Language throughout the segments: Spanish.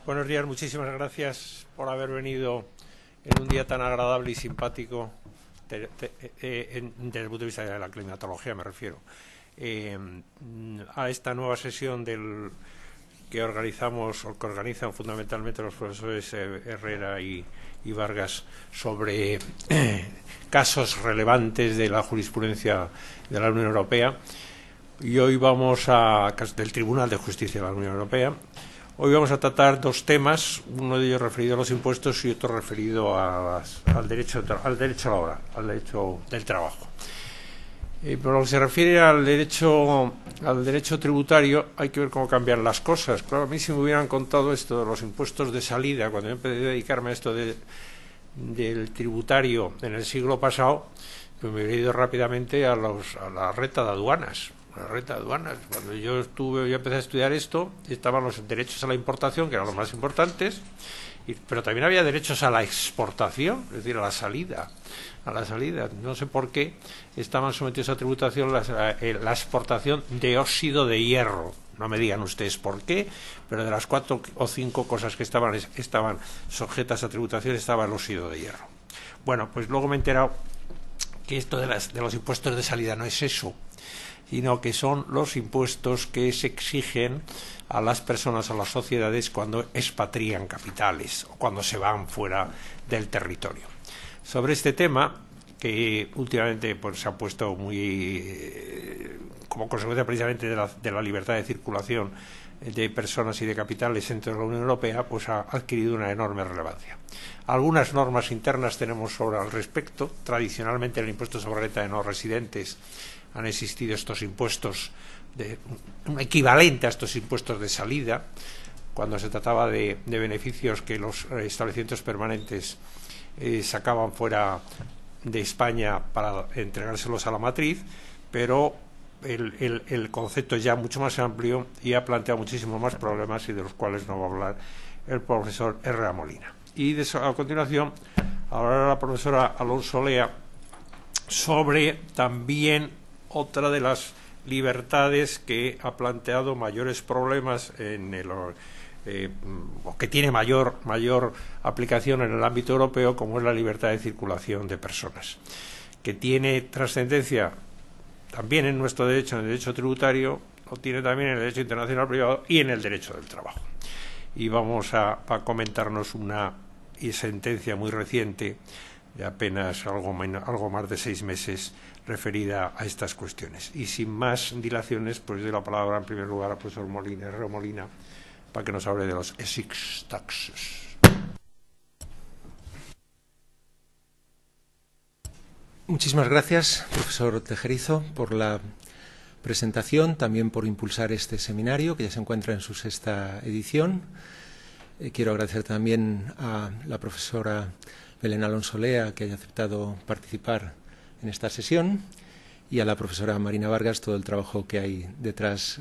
Buenos días, muchísimas gracias por haber venido en un día tan agradable y simpático, desde el punto de vista de la climatología me refiero, a esta nueva sesión que organizamos, o que organizan fundamentalmente los profesores Herrera y Vargas sobre casos relevantes de la jurisprudencia de la Unión Europea. Y hoy vamos del Tribunal de Justicia de la Unión Europea. Hoy vamos a tratar dos temas, uno de ellos referido a los impuestos y otro referido al derecho laboral, al derecho del trabajo. Por lo que se refiere al derecho tributario, hay que ver cómo cambian las cosas. Claro, a mí si me hubieran contado esto de los impuestos de salida, cuando yo empecé a dedicarme a esto del tributario en el siglo pasado, pues me hubiera ido rápidamente a la reta de aduanas. Cuando yo empecé a estudiar esto, estaban los derechos a la importación, que eran los más importantes, pero también había derechos a la exportación, es decir, a la salida. No sé por qué estaban sometidos a tributación la exportación de óxido de hierro. No me digan ustedes por qué, pero de las 4 o 5 cosas que estaban sujetas a tributación estaba el óxido de hierro. Bueno, pues luego me he enterado que esto de los impuestos de salida no es eso, sino que son los impuestos que se exigen a las personas, a las sociedades, cuando expatrían capitales o cuando se van fuera del territorio. Sobre este tema, que últimamente pues, se ha puesto muy como consecuencia precisamente de la libertad de circulación de personas y de capitales dentro de la Unión Europea, pues ha adquirido una enorme relevancia. Algunas normas internas tenemos al respecto. Tradicionalmente, en el impuesto sobre la renta de no residentes han existido estos impuestos, un equivalente a estos impuestos de salida, cuando se trataba de beneficios que los establecimientos permanentes sacaban fuera de España para entregárselos a la matriz, pero el concepto es ya mucho más amplio y ha planteado muchísimos más problemas, y de los cuales nos va a hablar el profesor Herrera Molina. Y a continuación hablará la profesora Alonso Lea sobre también otra de las libertades que ha planteado mayores problemas o que tiene mayor aplicación en el ámbito europeo, como es la libertad de circulación de personas, que tiene trascendencia también en nuestro derecho, en el derecho tributario, lo tiene también en el derecho internacional privado y en el derecho del trabajo. Y vamos a comentarnos una sentencia muy reciente, de apenas algo más de 6 meses, referida a estas cuestiones. Y sin más dilaciones, pues doy la palabra en primer lugar al profesor Herrera Molina, para que nos hable de los ESIC taxes. Muchísimas gracias, profesor Tejerizo, por la presentación, también por impulsar este seminario, que ya se encuentra en su 6ª edición. Quiero agradecer también a la profesora Belén Alonso Lea que haya aceptado participar en esta sesión, y a la profesora Marina Vargas todo el trabajo que hay detrás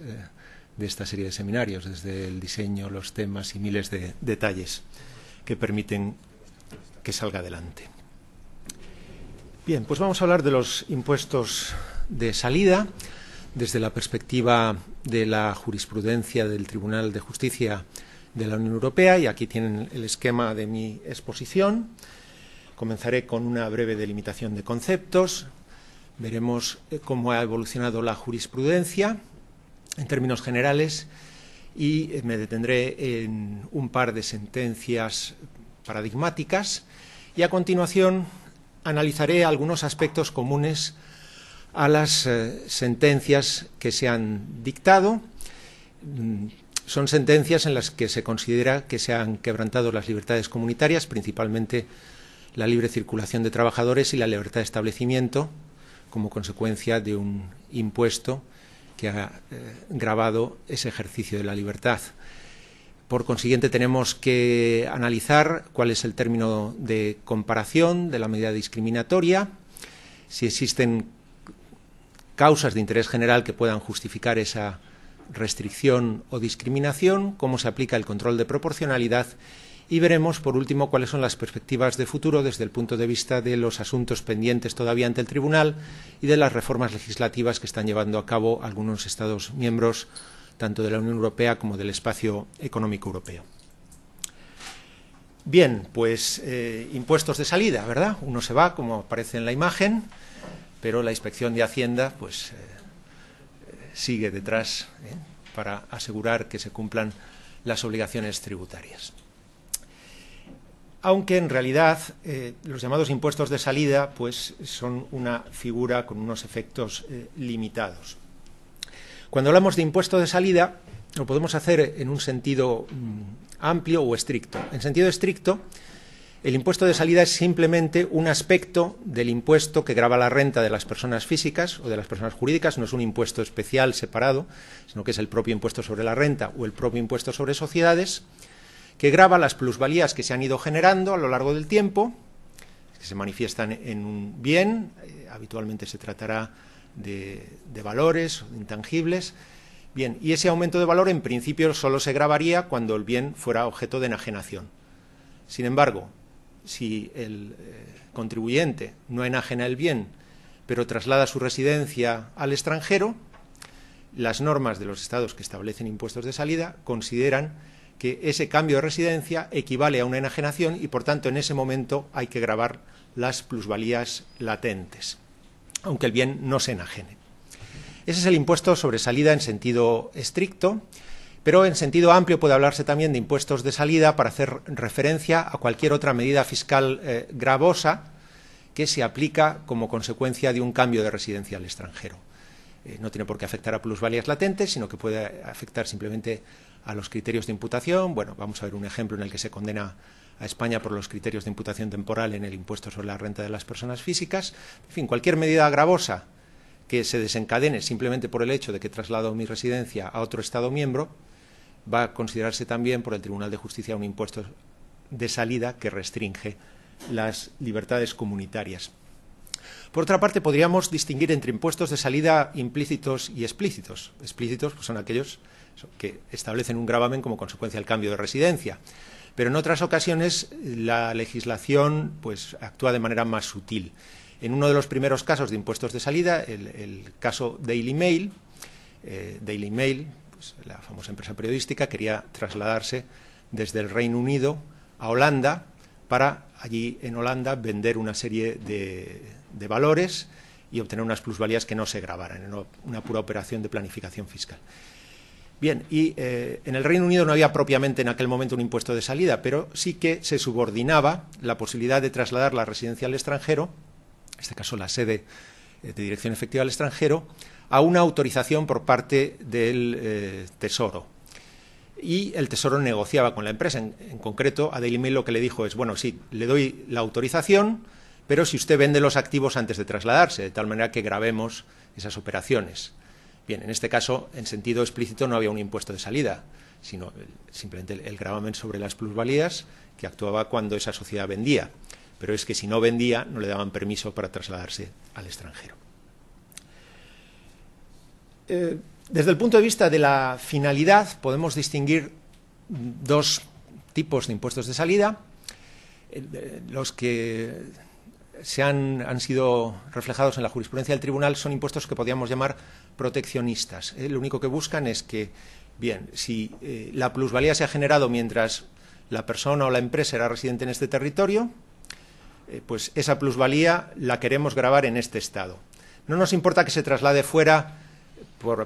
de esta serie de seminarios, desde el diseño, los temas y miles de detalles que permiten que salga adelante. Bien, pues vamos a hablar de los impuestos de salida desde la perspectiva de la jurisprudencia del Tribunal de Justicia de la Unión Europea, y aquí tienen el esquema de mi exposición. Comenzaré con una breve delimitación de conceptos. Veremos cómo ha evolucionado la jurisprudencia en términos generales, y me detendré en un par de sentencias paradigmáticas, y a continuación analizaré algunos aspectos comunes a las sentencias que se han dictado. Son sentencias en las que se considera que se han quebrantado las libertades comunitarias, principalmente la libre circulación de trabajadores y la libertad de establecimiento, como consecuencia de un impuesto que ha gravado ese ejercicio de la libertad. Por consiguiente, tenemos que analizar cuál es el término de comparación de la medida discriminatoria, si existen causas de interés general que puedan justificar esa restricción o discriminación, cómo se aplica el control de proporcionalidad, y veremos, por último, cuáles son las perspectivas de futuro desde el punto de vista de los asuntos pendientes todavía ante el Tribunal y de las reformas legislativas que están llevando a cabo algunos Estados miembros, tanto de la Unión Europea como del Espacio Económico Europeo. Bien, pues impuestos de salida, ¿verdad? Uno se va, como aparece en la imagen, pero la Inspección de Hacienda pues sigue detrás para asegurar que se cumplan las obligaciones tributarias. Aunque en realidad los llamados impuestos de salida pues son una figura con unos efectos limitados. Cuando hablamos de impuesto de salida lo podemos hacer en un sentido amplio o estricto. En sentido estricto, el impuesto de salida es simplemente un aspecto del impuesto que grava la renta de las personas físicas o de las personas jurídicas. No es un impuesto especial separado, sino que es el propio impuesto sobre la renta o el propio impuesto sobre sociedades, que grava las plusvalías que se han ido generando a lo largo del tiempo, que se manifiestan en un bien, habitualmente se tratará de valores o de intangibles. Bien, y ese aumento de valor en principio solo se gravaría cuando el bien fuera objeto de enajenación. Sin embargo, si el contribuyente no enajena el bien, pero traslada su residencia al extranjero, las normas de los estados que establecen impuestos de salida consideran que ese cambio de residencia equivale a una enajenación y, por tanto, en ese momento hay que gravar las plusvalías latentes, aunque el bien no se enajene. Ese es el impuesto sobre salida en sentido estricto, pero en sentido amplio puede hablarse también de impuestos de salida para hacer referencia a cualquier otra medida fiscal gravosa que se aplica como consecuencia de un cambio de residencia al extranjero. No tiene por qué afectar a plusvalías latentes, sino que puede afectar simplemente a los criterios de imputación. Bueno, vamos a ver un ejemplo en el que se condena a España por los criterios de imputación temporal en el impuesto sobre la renta de las personas físicas. En fin, cualquier medida gravosa que se desencadene simplemente por el hecho de que traslado mi residencia a otro Estado miembro va a considerarse también por el Tribunal de Justicia un impuesto de salida que restringe las libertades comunitarias. Por otra parte, podríamos distinguir entre impuestos de salida implícitos y explícitos. Explícitos pues, son aquellos que establecen un gravamen como consecuencia del cambio de residencia. Pero en otras ocasiones la legislación pues, actúa de manera más sutil. En uno de los primeros casos de impuestos de salida, el caso Daily Mail, pues, la famosa empresa periodística, quería trasladarse desde el Reino Unido a Holanda para allí en Holanda vender una serie de valores y obtener unas plusvalías que no se gravaran, en una pura operación de planificación fiscal. Bien, y en el Reino Unido no había propiamente en aquel momento un impuesto de salida, pero sí que se subordinaba la posibilidad de trasladar la residencia al extranjero, en este caso la sede de dirección efectiva al extranjero, a una autorización por parte del Tesoro. Y el Tesoro negociaba con la empresa. En concreto, a Daily Mail lo que le dijo es, bueno, sí, le doy la autorización, pero si usted vende los activos antes de trasladarse, de tal manera que gravemos esas operaciones. Bien, en este caso, en sentido explícito, no había un impuesto de salida, sino simplemente el gravamen sobre las plusvalías que actuaba cuando esa sociedad vendía. Pero es que si no vendía, no le daban permiso para trasladarse al extranjero. Desde el punto de vista de la finalidad, podemos distinguir dos tipos de impuestos de salida. Los que han sido reflejados en la jurisprudencia del tribunal son impuestos que podríamos llamar proteccionistas. Lo único que buscan es que, bien, si la plusvalía se ha generado mientras la persona o la empresa era residente en este territorio, pues esa plusvalía la queremos gravar en este estado. No nos importa que se traslade fuera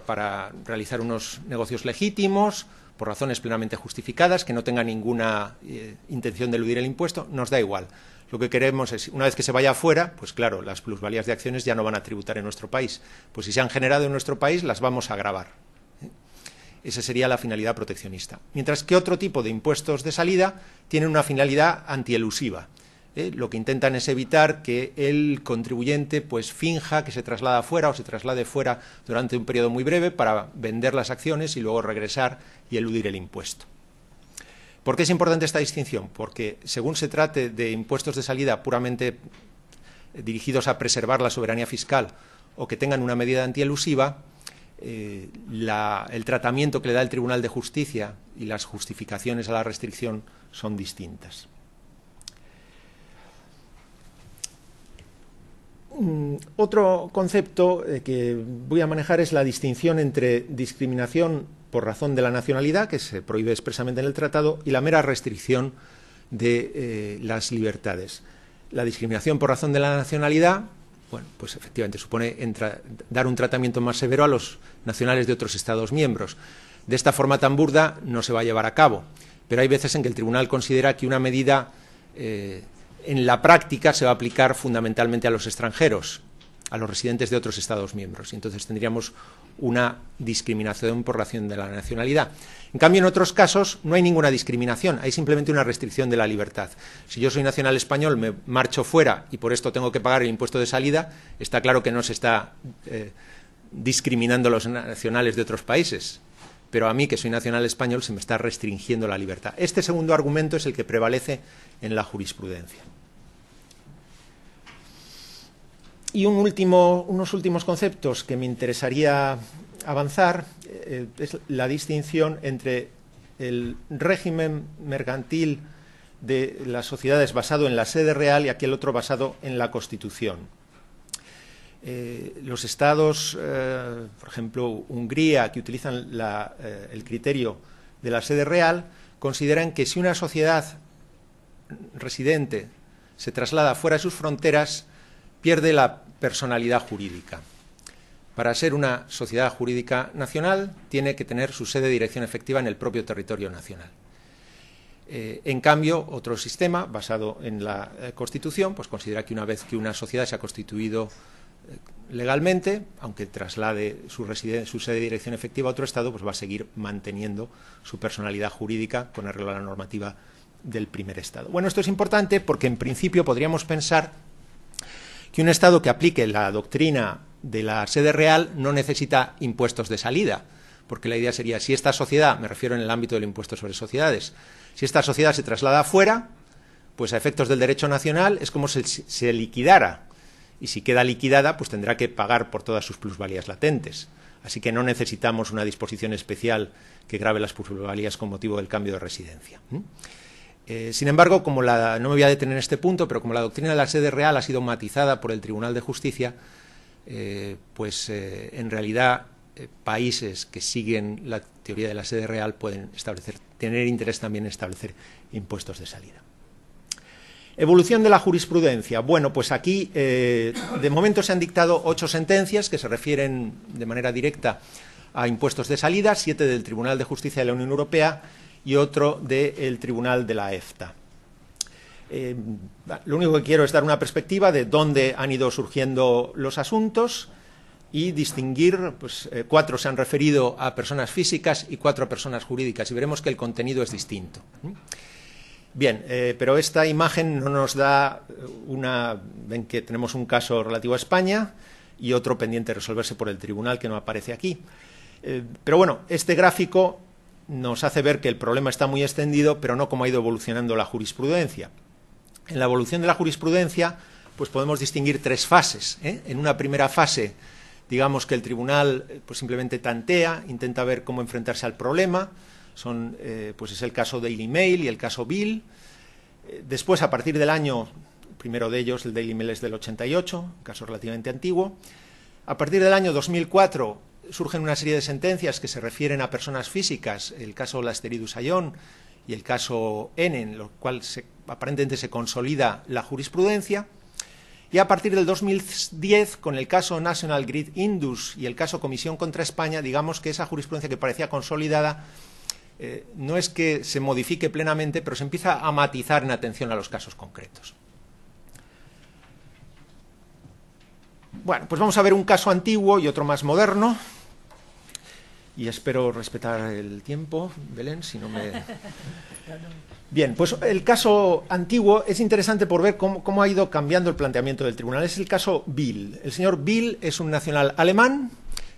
para realizar unos negocios legítimos, por razones plenamente justificadas, que no tenga ninguna intención de eludir el impuesto, nos da igual. Lo que queremos es, una vez que se vaya afuera, pues claro, las plusvalías de acciones ya no van a tributar en nuestro país. Pues si se han generado en nuestro país, las vamos a gravar. Esa sería la finalidad proteccionista. Mientras que otro tipo de impuestos de salida tienen una finalidad antielusiva. Lo que intentan es evitar que el contribuyente pues finja que se traslada fuera o se traslade fuera durante un periodo muy breve para vender las acciones y luego regresar y eludir el impuesto. ¿Por qué es importante esta distinción? Porque según se trate de impuestos de salida puramente dirigidos a preservar la soberanía fiscal o que tengan una medida antielusiva, el tratamiento que le da el Tribunal de Justicia y las justificaciones a la restricción son distintas. Otro concepto que voy a manejar es la distinción entre discriminación por razón de la nacionalidad, que se prohíbe expresamente en el tratado, y la mera restricción de las libertades. La discriminación por razón de la nacionalidad, bueno, pues efectivamente supone dar un tratamiento más severo a los nacionales de otros Estados miembros. De esta forma tan burda no se va a llevar a cabo, pero hay veces en que el Tribunal considera que una medida en la práctica se va a aplicar fundamentalmente a los extranjeros, a los residentes de otros Estados miembros, y entonces tendríamos una discriminación por razón de la nacionalidad. En cambio, en otros casos no hay ninguna discriminación, hay simplemente una restricción de la libertad. Si yo soy nacional español, me marcho fuera y por esto tengo que pagar el impuesto de salida, está claro que no se está discriminando a los nacionales de otros países, pero a mí, que soy nacional español, se me está restringiendo la libertad. Este segundo argumento es el que prevalece en la jurisprudencia. Y unos últimos conceptos que me interesaría avanzar es la distinción entre el régimen mercantil de las sociedades basado en la sede real y aquel otro basado en la Constitución. Los estados, por ejemplo, Hungría, que utilizan el criterio de la sede real, consideran que si una sociedad residente se traslada fuera de sus fronteras, pierde la personalidad jurídica. Para ser una sociedad jurídica nacional, tiene que tener su sede de dirección efectiva en el propio territorio nacional. En cambio, otro sistema, basado en la Constitución, pues considera que una vez que una sociedad se ha constituido legalmente, aunque traslade su sede de dirección efectiva a otro Estado, pues va a seguir manteniendo su personalidad jurídica con arreglo a la normativa del primer Estado. Bueno, esto es importante porque en principio podríamos pensar que un Estado que aplique la doctrina de la sede real no necesita impuestos de salida, porque la idea sería, si esta sociedad, me refiero en el ámbito del impuesto sobre sociedades, si esta sociedad se traslada afuera, pues a efectos del derecho nacional es como si se liquidara, y si queda liquidada, pues tendrá que pagar por todas sus plusvalías latentes. Así que no necesitamos una disposición especial que grave las plusvalías con motivo del cambio de residencia. Sin embargo, no me voy a detener en este punto, pero como la doctrina de la sede real ha sido matizada por el Tribunal de Justicia, en realidad países que siguen la teoría de la sede real pueden tener interés también en establecer impuestos de salida. Evolución de la jurisprudencia. Bueno, pues aquí de momento se han dictado 8 sentencias que se refieren de manera directa a impuestos de salida, 7 del Tribunal de Justicia de la Unión Europea y otro del Tribunal de la EFTA. Lo único que quiero es dar una perspectiva de dónde han ido surgiendo los asuntos y distinguir, pues 4 se han referido a personas físicas y 4 a personas jurídicas, y veremos que el contenido es distinto. Bien, pero esta imagen no nos da ven que tenemos un caso relativo a España y otro pendiente de resolverse por el tribunal que no aparece aquí. Pero bueno, este gráfico nos hace ver que el problema está muy extendido, pero no cómo ha ido evolucionando la jurisprudencia. En la evolución de la jurisprudencia, pues podemos distinguir 3 fases. En una primera fase, digamos que el tribunal pues simplemente tantea, intenta ver cómo enfrentarse al problema. Pues es el caso Daily Mail y el caso Bill. Después, a partir del año, el primero de ellos, el Daily Mail es del 88, un caso relativamente antiguo. A partir del año 2004 surgen una serie de sentencias que se refieren a personas físicas, el caso Lasteridus Ayón y el caso N, en lo cual aparentemente se consolida la jurisprudencia. Y a partir del 2010, con el caso National Grid Indus y el caso Comisión contra España, digamos que esa jurisprudencia que parecía consolidada no es que se modifique plenamente, pero se empieza a matizar en atención a los casos concretos. Bueno, pues vamos a ver un caso antiguo y otro más moderno. Y espero respetar el tiempo, Belén, si no me... Bien, pues el caso antiguo es interesante por ver cómo ha ido cambiando el planteamiento del tribunal. Es el caso Bill. El señor Bill es un nacional alemán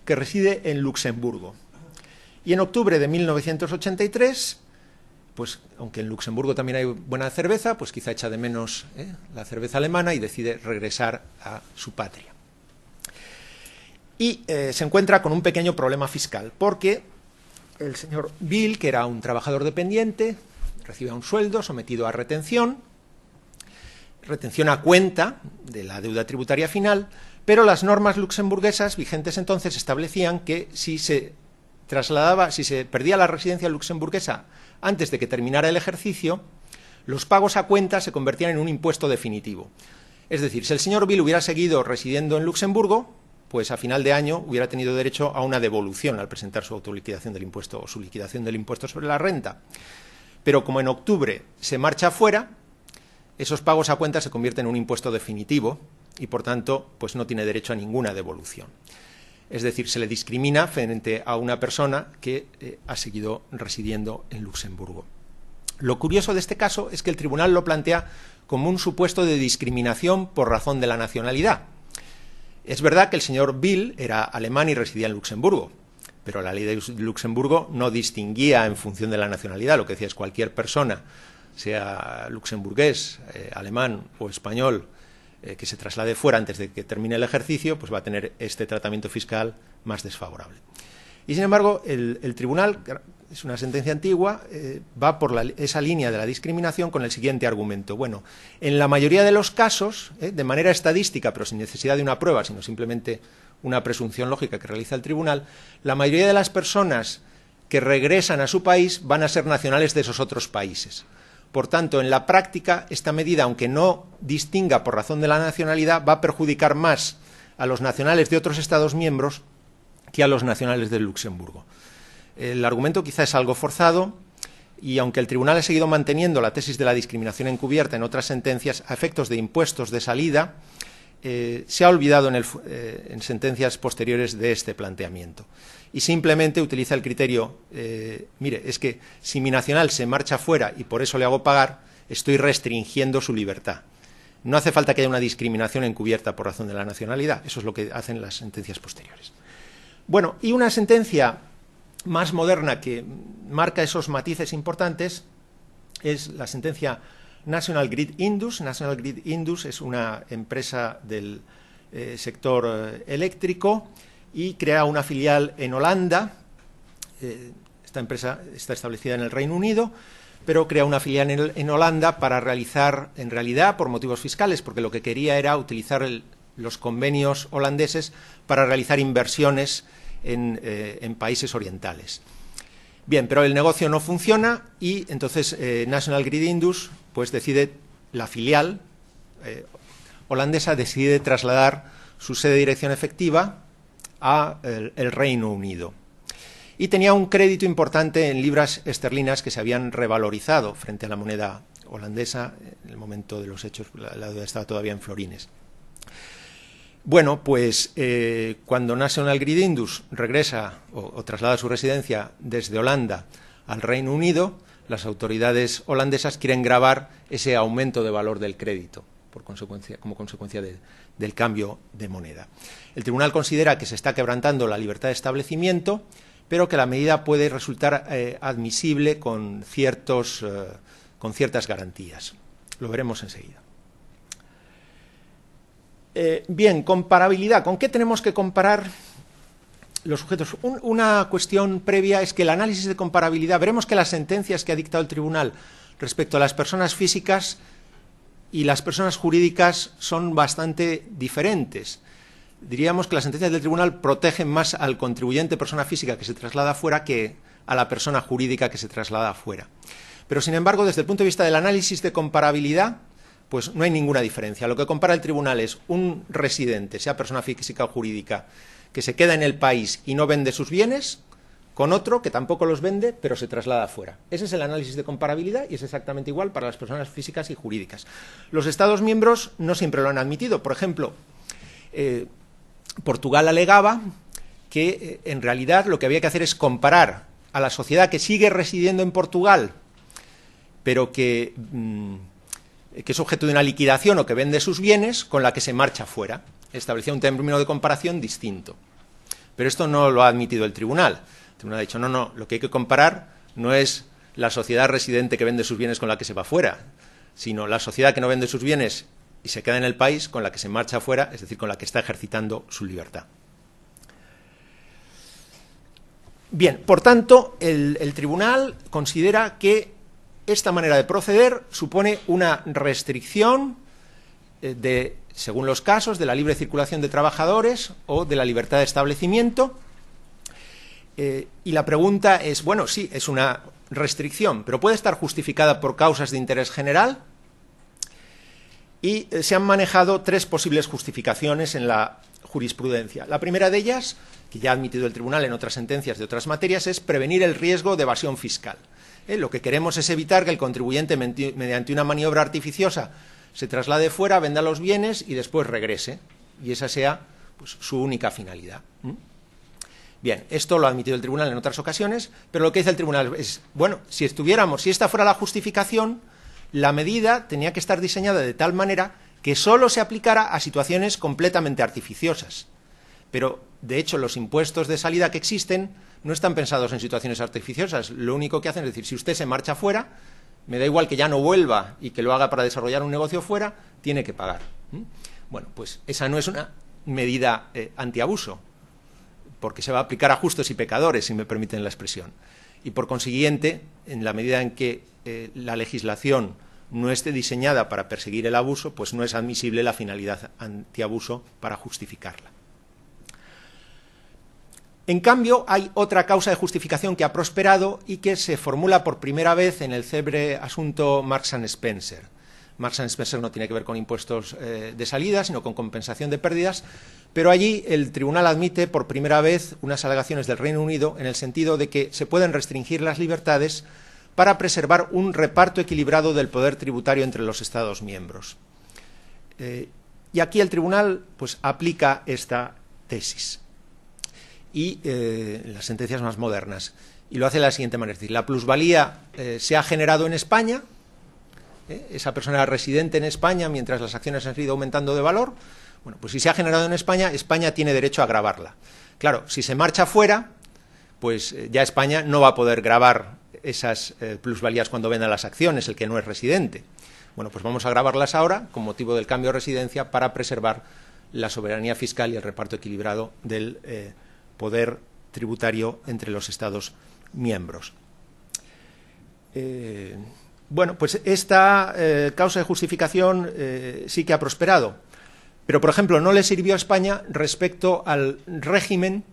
que reside en Luxemburgo. Y en octubre de 1983, pues aunque en Luxemburgo también hay buena cerveza, pues quizá echa de menos la cerveza alemana y decide regresar a su patria. Y se encuentra con un pequeño problema fiscal, porque el señor Bill, que era un trabajador dependiente, recibía un sueldo sometido a retención a cuenta de la deuda tributaria final, pero las normas luxemburguesas vigentes entonces establecían que si se perdía la residencia luxemburguesa antes de que terminara el ejercicio, los pagos a cuenta se convertían en un impuesto definitivo. Es decir, si el señor Bill hubiera seguido residiendo en Luxemburgo, pues a final de año hubiera tenido derecho a una devolución al presentar su autoliquidación del impuesto o su liquidación del impuesto sobre la renta. Pero como en octubre se marcha fuera, esos pagos a cuenta se convierten en un impuesto definitivo y, por tanto, pues no tiene derecho a ninguna devolución. Es decir, se le discrimina frente a una persona que ha seguido residiendo en Luxemburgo. Lo curioso de este caso es que el tribunal lo plantea como un supuesto de discriminación por razón de la nacionalidad. Es verdad que el señor Bill era alemán y residía en Luxemburgo, pero la ley de Luxemburgo no distinguía en función de la nacionalidad. Lo que decía es cualquier persona, sea luxemburgués, alemán o español, que se traslade fuera antes de que termine el ejercicio, pues va a tener este tratamiento fiscal más desfavorable. Y sin embargo, el tribunal, es una sentencia antigua, va por esa línea de la discriminación con el siguiente argumento. Bueno, en la mayoría de los casos, de manera estadística, pero sin necesidad de una prueba, sino simplemente una presunción lógica que realiza el tribunal, la mayoría de las personas que regresan a su país van a ser nacionales de esos otros países. Por tanto, en la práctica, esta medida, aunque no distinga por razón de la nacionalidad, va a perjudicar más a los nacionales de otros Estados miembros que a los nacionales de Luxemburgo. El argumento quizá es algo forzado y, aunque el tribunal ha seguido manteniendo la tesis de la discriminación encubierta en otras sentencias, a efectos de impuestos de salida, se ha olvidado en sentencias posteriores de este planteamiento. Y simplemente utiliza el criterio, mire, es que si mi nacional se marcha fuera y por eso le hago pagar, estoy restringiendo su libertad. No hace falta que haya una discriminación encubierta por razón de la nacionalidad. Eso es lo que hacen las sentencias posteriores. Bueno, y una sentencia más moderna que marca esos matices importantes es la sentencia National Grid Indus. National Grid Indus es una empresa del sector eléctrico y crea una filial en Holanda. Esta empresa está establecida en el Reino Unido, pero crea una filial en Holanda para realizar, en realidad, por motivos fiscales, porque lo que quería era utilizar los convenios holandeses para realizar inversiones en países orientales. Bien, pero el negocio no funciona y entonces National Grid Indus, pues decide, la filial holandesa decide trasladar su sede de dirección efectiva a el Reino Unido. Y tenía un crédito importante en libras esterlinas que se habían revalorizado frente a la moneda holandesa en el momento de los hechos. La deuda estaba todavía en florines. Bueno, pues cuando National Grid Indus regresa o traslada su residencia desde Holanda al Reino Unido, las autoridades holandesas quieren gravar ese aumento de valor del crédito como consecuencia del cambio de moneda. El tribunal considera que se está quebrantando la libertad de establecimiento, pero que la medida puede resultar admisible con ciertas garantías. Lo veremos enseguida. Bien, comparabilidad. ¿Con qué tenemos que comparar los sujetos? Una cuestión previa es que el análisis de comparabilidad, veremos que las sentencias que ha dictado el tribunal respecto a las personas físicas y las personas jurídicas son bastante diferentes. Diríamos que las sentencias del tribunal protegen más al contribuyente persona física que se traslada fuera que a la persona jurídica que se traslada fuera. Pero, sin embargo, desde el punto de vista del análisis de comparabilidad, pues no hay ninguna diferencia. Lo que compara el tribunal es un residente, sea persona física o jurídica, que se queda en el país y no vende sus bienes, con otro que tampoco los vende, pero se traslada fuera. Ese es el análisis de comparabilidad y es exactamente igual para las personas físicas y jurídicas. Los Estados miembros no siempre lo han admitido. Por ejemplo, Portugal alegaba que en realidad lo que había que hacer es comparar a la sociedad que sigue residiendo en Portugal, pero que es objeto de una liquidación o que vende sus bienes, con la que se marcha fuera. Establecía un término de comparación distinto. Pero esto no lo ha admitido el tribunal. El tribunal ha dicho, no, lo que hay que comparar no es la sociedad residente que vende sus bienes con la que se va fuera, sino la sociedad que no vende sus bienes y se queda en el país con la que se marcha fuera, es decir, con la que está ejercitando su libertad. Bien, por tanto, el tribunal considera que esta manera de proceder supone una restricción según los casos, de la libre circulación de trabajadores o de la libertad de establecimiento. Y la pregunta es, bueno, sí, es una restricción, pero puede estar justificada por causas de interés general, y se han manejado 3 posibles justificaciones en la jurisprudencia. La primera de ellas, que ya ha admitido el tribunal en otras sentencias de otras materias, es prevenir el riesgo de evasión fiscal. Lo que queremos es evitar que el contribuyente, mediante una maniobra artificiosa, se traslade fuera, venda los bienes y después regrese, y esa sea pues, su única finalidad. Bien, esto lo ha admitido el tribunal en otras ocasiones, pero lo que dice el tribunal es, bueno, si esta fuera la justificación, la medida tenía que estar diseñada de tal manera que solo se aplicara a situaciones completamente artificiosas. Pero, de hecho, los impuestos de salida que existen no están pensados en situaciones artificiosas. Lo único que hacen es decir, si usted se marcha fuera, me da igual que ya no vuelva y que lo haga para desarrollar un negocio fuera, tiene que pagar. Bueno, pues esa no es una medida antiabuso, porque se va a aplicar a justos y pecadores, si me permiten la expresión. Y por consiguiente, en la medida en que la legislación no esté diseñada para perseguir el abuso, pues no es admisible la finalidad antiabuso para justificarla. En cambio, hay otra causa de justificación que ha prosperado y que se formula por primera vez en el célebre asunto Marks & Spencer. Marks & Spencer no tiene que ver con impuestos de salida, sino con compensación de pérdidas, pero allí el tribunal admite por primera vez unas alegaciones del Reino Unido en el sentido de que se pueden restringir las libertades para preservar un reparto equilibrado del poder tributario entre los Estados miembros. Y aquí el tribunal pues, aplica esta tesis. Y las sentencias más modernas. Y lo hace de la siguiente manera. Es decir, la plusvalía se ha generado en España, esa persona era residente en España mientras las acciones han ido aumentando de valor. Bueno, pues si se ha generado en España, España tiene derecho a gravarla. Claro, si se marcha fuera, pues ya España no va a poder gravar esas plusvalías cuando venda las acciones, el que no es residente. Bueno, pues vamos a gravarlas ahora con motivo del cambio de residencia para preservar la soberanía fiscal y el reparto equilibrado del poder tributario entre los Estados miembros. Bueno, pues esta causa de justificación sí que ha prosperado, pero, por ejemplo, no le sirvió a España respecto al régimen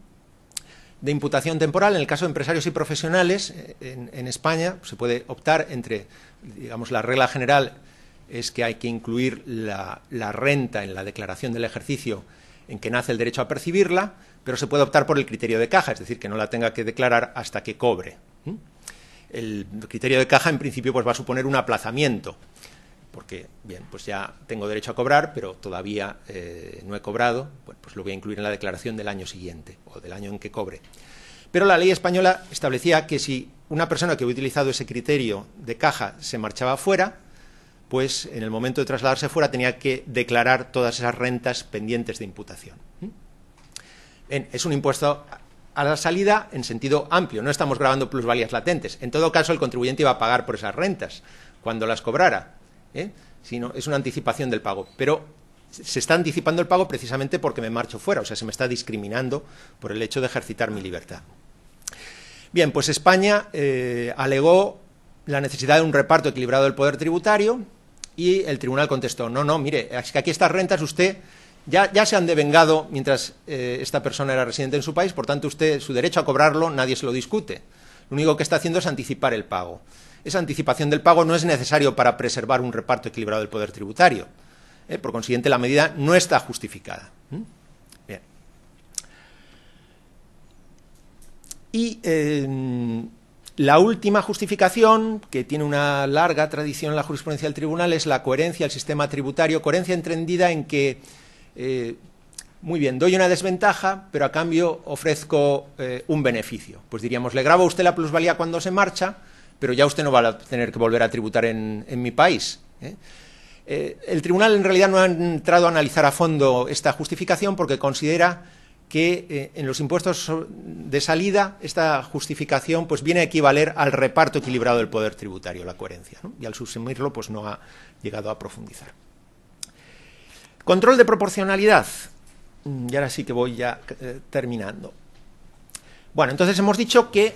de imputación temporal. En el caso de empresarios y profesionales, en España se puede optar entre, digamos, la regla general es que hay que incluir la renta en la declaración del ejercicio en que nace el derecho a percibirla, pero se puede optar por el criterio de caja, es decir, que no la tenga que declarar hasta que cobre. El criterio de caja, en principio, pues va a suponer un aplazamiento, porque, bien, pues ya tengo derecho a cobrar, pero todavía no he cobrado, bueno, pues lo voy a incluir en la declaración del año siguiente, o del año en que cobre. Pero la ley española establecía que si una persona que había utilizado ese criterio de caja se marchaba fuera, pues en el momento de trasladarse fuera tenía que declarar todas esas rentas pendientes de imputación. Es un impuesto a la salida en sentido amplio, no estamos grabando plusvalías latentes. En todo caso, el contribuyente iba a pagar por esas rentas cuando las cobrara, sino es una anticipación del pago. Pero se está anticipando el pago precisamente porque me marcho fuera, o sea, se me está discriminando por el hecho de ejercitar mi libertad. Bien, pues España alegó la necesidad de un reparto equilibrado del poder tributario y el tribunal contestó, no, mire, es que aquí estas rentas usted ya se han devengado mientras esta persona era residente en su país, por tanto usted, su derecho a cobrarlo, nadie se lo discute. Lo único que está haciendo es anticipar el pago. Esa anticipación del pago no es necesario para preservar un reparto equilibrado del poder tributario. Por consiguiente, la medida no está justificada. Bien. Y la última justificación, que tiene una larga tradición en la jurisprudencia del tribunal, es la coherencia del sistema tributario, coherencia entendida en que, muy bien, doy una desventaja, pero a cambio ofrezco un beneficio. Pues diríamos, le grabo a usted la plusvalía cuando se marcha, pero ya usted no va a tener que volver a tributar en mi país. El tribunal en realidad no ha entrado a analizar a fondo esta justificación porque considera que en los impuestos de salida esta justificación pues viene a equivaler al reparto equilibrado del poder tributario, la coherencia, ¿no? Y al subsumirlo pues no ha llegado a profundizar. Control de proporcionalidad. Y ahora sí que voy ya terminando. Bueno, entonces hemos dicho que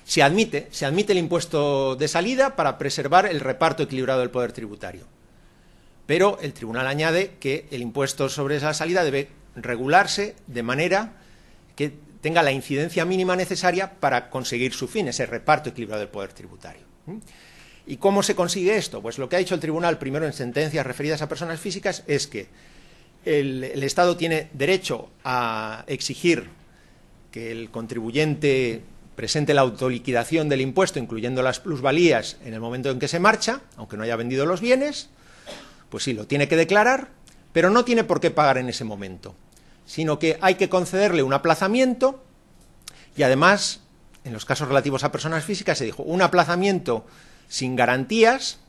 se admite el impuesto de salida para preservar el reparto equilibrado del poder tributario. Pero el tribunal añade que el impuesto sobre esa salida debe regularse de manera que tenga la incidencia mínima necesaria para conseguir su fin, ese reparto equilibrado del poder tributario. ¿Y cómo se consigue esto? Pues lo que ha dicho el tribunal primero en sentencias referidas a personas físicas es que el Estado tiene derecho a exigir que el contribuyente presente la autoliquidación del impuesto, incluyendo las plusvalías, en el momento en que se marcha, aunque no haya vendido los bienes. Pues sí, lo tiene que declarar, pero no tiene por qué pagar en ese momento, sino que hay que concederle un aplazamiento y además, en los casos relativos a personas físicas, se dijo un aplazamiento sin garantías,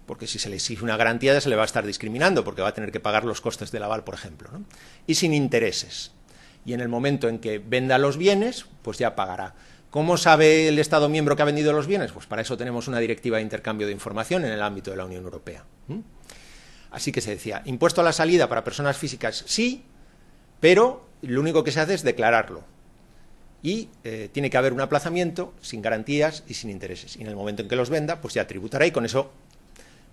porque si se le exige una garantía ya se le va a estar discriminando, porque va a tener que pagar los costes del aval, por ejemplo, ¿no? Y sin intereses. Y en el momento en que venda los bienes, pues ya pagará. ¿Cómo sabe el Estado miembro que ha vendido los bienes? Pues para eso tenemos una directiva de intercambio de información en el ámbito de la Unión Europea. Así que se decía, impuesto a la salida para personas físicas sí, pero lo único que se hace es declararlo. Y tiene que haber un aplazamiento sin garantías y sin intereses. Y en el momento en que los venda, pues ya tributará y con eso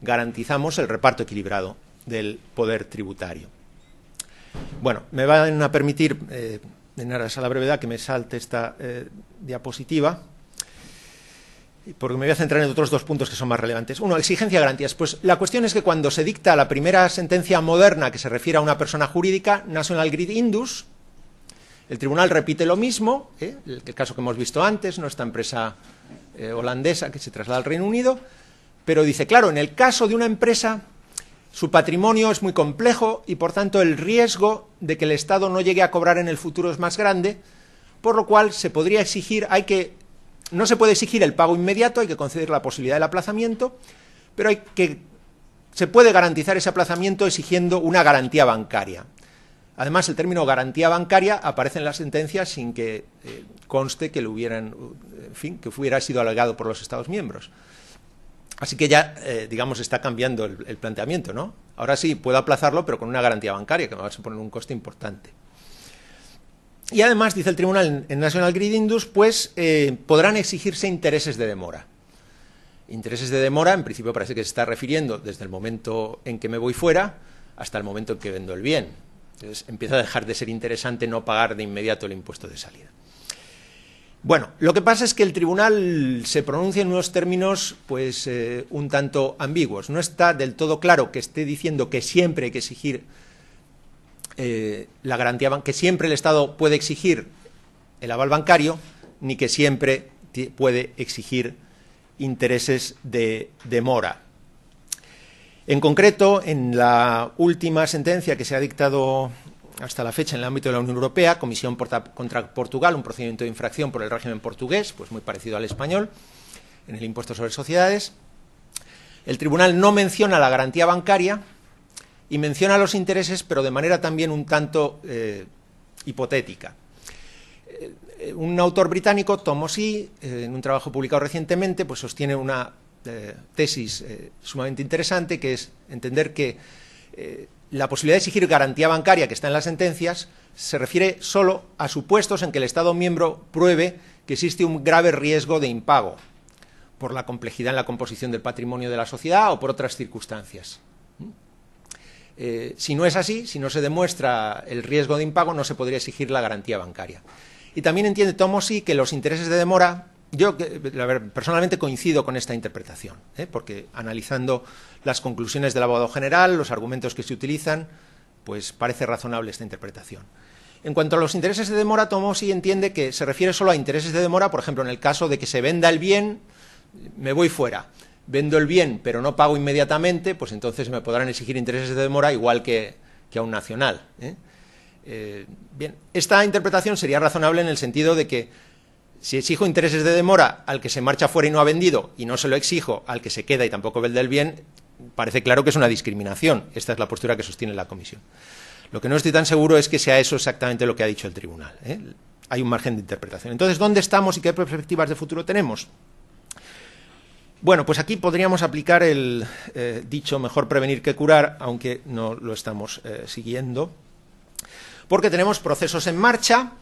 garantizamos el reparto equilibrado del poder tributario. Bueno, me van a permitir, en aras a la brevedad, que me salte esta diapositiva, porque me voy a centrar en otros dos puntos que son más relevantes. Uno, exigencia de garantías. Pues la cuestión es que cuando se dicta la primera sentencia moderna que se refiere a una persona jurídica, National Grid Indus, el tribunal repite lo mismo, el caso que hemos visto antes, ¿no? Esta empresa holandesa que se traslada al Reino Unido, pero dice, claro, en el caso de una empresa, su patrimonio es muy complejo y, por tanto, el riesgo de que el Estado no llegue a cobrar en el futuro es más grande, por lo cual se podría exigir, no se puede exigir el pago inmediato, hay que conceder la posibilidad del aplazamiento, pero se puede garantizar ese aplazamiento exigiendo una garantía bancaria. Además, el término garantía bancaria aparece en las sentencias sin que conste que que hubiera sido alegado por los Estados miembros. Así que ya, digamos, está cambiando el planteamiento, ¿no? Ahora sí, puedo aplazarlo, pero con una garantía bancaria, que me va a suponer un coste importante. Y además, dice el tribunal en National Grid Indus, pues podrán exigirse intereses de demora. Intereses de demora, en principio parece que se está refiriendo desde el momento en que me voy fuera hasta el momento en que vendo el bien. Entonces empieza a dejar de ser interesante no pagar de inmediato el impuesto de salida. Bueno, lo que pasa es que el tribunal se pronuncia en unos términos pues un tanto ambiguos. No está del todo claro que esté diciendo que siempre hay que exigir la garantía, que siempre el Estado puede exigir el aval bancario, ni que siempre puede exigir intereses de demora. En concreto, en la última sentencia que se ha dictado hasta la fecha en el ámbito de la Unión Europea, Comisión contra Portugal, un procedimiento de infracción por el régimen portugués, pues muy parecido al español, en el impuesto sobre sociedades, el tribunal no menciona la garantía bancaria y menciona los intereses, pero de manera también un tanto hipotética. Un autor británico, Tom O'Shea, en un trabajo publicado recientemente, pues sostiene una tesis sumamente interesante, que es entender que la posibilidad de exigir garantía bancaria que está en las sentencias se refiere solo a supuestos en que el Estado miembro pruebe que existe un grave riesgo de impago por la complejidad en la composición del patrimonio de la sociedad o por otras circunstancias. Si no es así, si no se demuestra el riesgo de impago, no se podría exigir la garantía bancaria. Y también entiende Tom O'Shea que los intereses de demora, yo personalmente coincido con esta interpretación, porque analizando las conclusiones del abogado general, los argumentos que se utilizan, pues parece razonable esta interpretación. En cuanto a los intereses de demora, Tom O'Shea entiende que se refiere solo a intereses de demora, por ejemplo, en el caso de que se venda el bien, me voy fuera, vendo el bien pero no pago inmediatamente, pues entonces me podrán exigir intereses de demora igual que a un nacional. Bien, esta interpretación sería razonable en el sentido de que si exijo intereses de demora al que se marcha fuera y no ha vendido, y no se lo exijo al que se queda y tampoco vende el bien, parece claro que es una discriminación. Esta es la postura que sostiene la Comisión. Lo que no estoy tan seguro es que sea eso exactamente lo que ha dicho el tribunal. Hay un margen de interpretación. Entonces, ¿dónde estamos y qué perspectivas de futuro tenemos? Bueno, pues aquí podríamos aplicar el dicho mejor prevenir que curar, aunque no lo estamos siguiendo, porque tenemos procesos en marcha.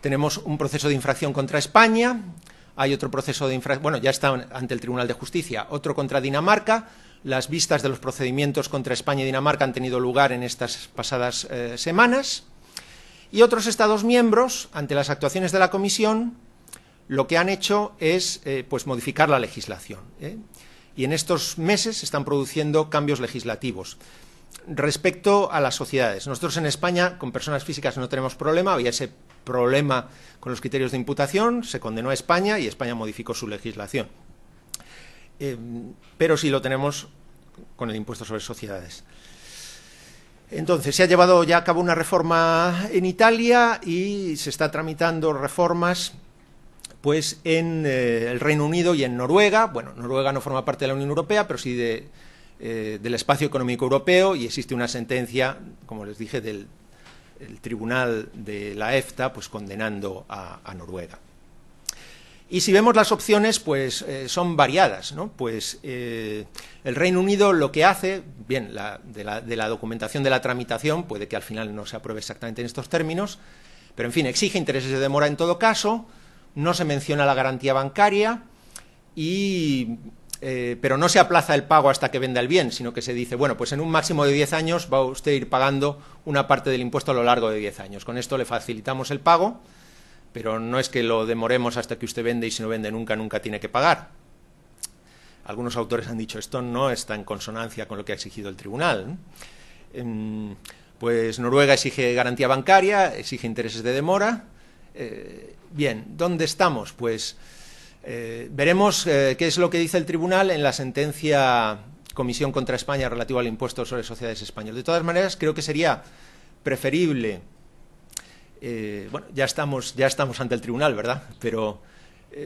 Tenemos un proceso de infracción contra España, hay otro proceso de infracción, bueno, ya está ante el Tribunal de Justicia, otro contra Dinamarca. Las vistas de los procedimientos contra España y Dinamarca han tenido lugar en estas pasadas semanas. Y otros Estados miembros, ante las actuaciones de la Comisión, lo que han hecho es pues modificar la legislación, y en estos meses se están produciendo cambios legislativos. Respecto a las sociedades, nosotros en España con personas físicas no tenemos problema, había ese problema con los criterios de imputación, se condenó a España y España modificó su legislación. Pero sí lo tenemos con el impuesto sobre sociedades. Entonces, se ha llevado ya a cabo una reforma en Italia y se está tramitando reformas pues en el Reino Unido y en Noruega. Bueno, Noruega no forma parte de la Unión Europea, pero sí del espacio económico europeo, y existe una sentencia, como les dije, del tribunal de la EFTA, pues condenando a Noruega. Y si vemos las opciones, pues son variadas, ¿no? Pues el Reino Unido lo que hace, bien, de la documentación de la tramitación, puede que al final no se apruebe exactamente en estos términos, pero en fin, exige intereses de demora en todo caso, no se menciona la garantía bancaria, pero no se aplaza el pago hasta que venda el bien, sino que se dice, bueno, pues en un máximo de 10 años va usted a ir pagando una parte del impuesto a lo largo de 10 años. Con esto le facilitamos el pago, pero no es que lo demoremos hasta que usted vende y si no vende nunca tiene que pagar. Algunos autores han dicho, esto no está en consonancia con lo que ha exigido el tribunal. Pues Noruega exige garantía bancaria, exige intereses de demora. Bien, ¿dónde estamos? Pues veremos qué es lo que dice el tribunal en la sentencia Comisión contra España relativa al impuesto sobre sociedades español. De todas maneras, creo que sería preferible, bueno, ya estamos ante el tribunal, ¿verdad? Pero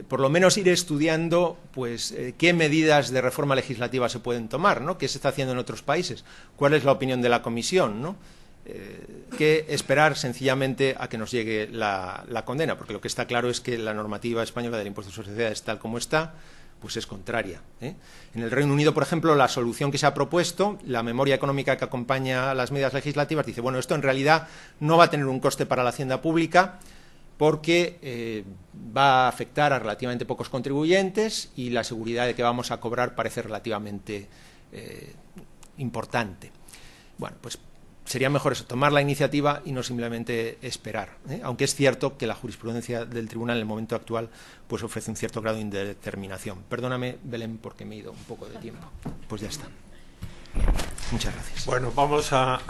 por lo menos ir estudiando pues qué medidas de reforma legislativa se pueden tomar, ¿no? ¿Qué se está haciendo en otros países? ¿Cuál es la opinión de la Comisión, ¿no? Que esperar sencillamente a que nos llegue la condena, porque lo que está claro es que la normativa española del impuesto sobre sociedades tal como está, pues es contraria. En el Reino Unido, por ejemplo, la solución que se ha propuesto, la memoria económica que acompaña a las medidas legislativas, dice, bueno, esto en realidad no va a tener un coste para la hacienda pública porque va a afectar a relativamente pocos contribuyentes y la seguridad de que vamos a cobrar parece relativamente importante. Bueno, pues sería mejor eso, tomar la iniciativa y no simplemente esperar, aunque es cierto que la jurisprudencia del tribunal en el momento actual pues ofrece un cierto grado de indeterminación. Perdóname, Belén, porque me he ido un poco de tiempo. Pues ya está. Muchas gracias. Bueno, vamos a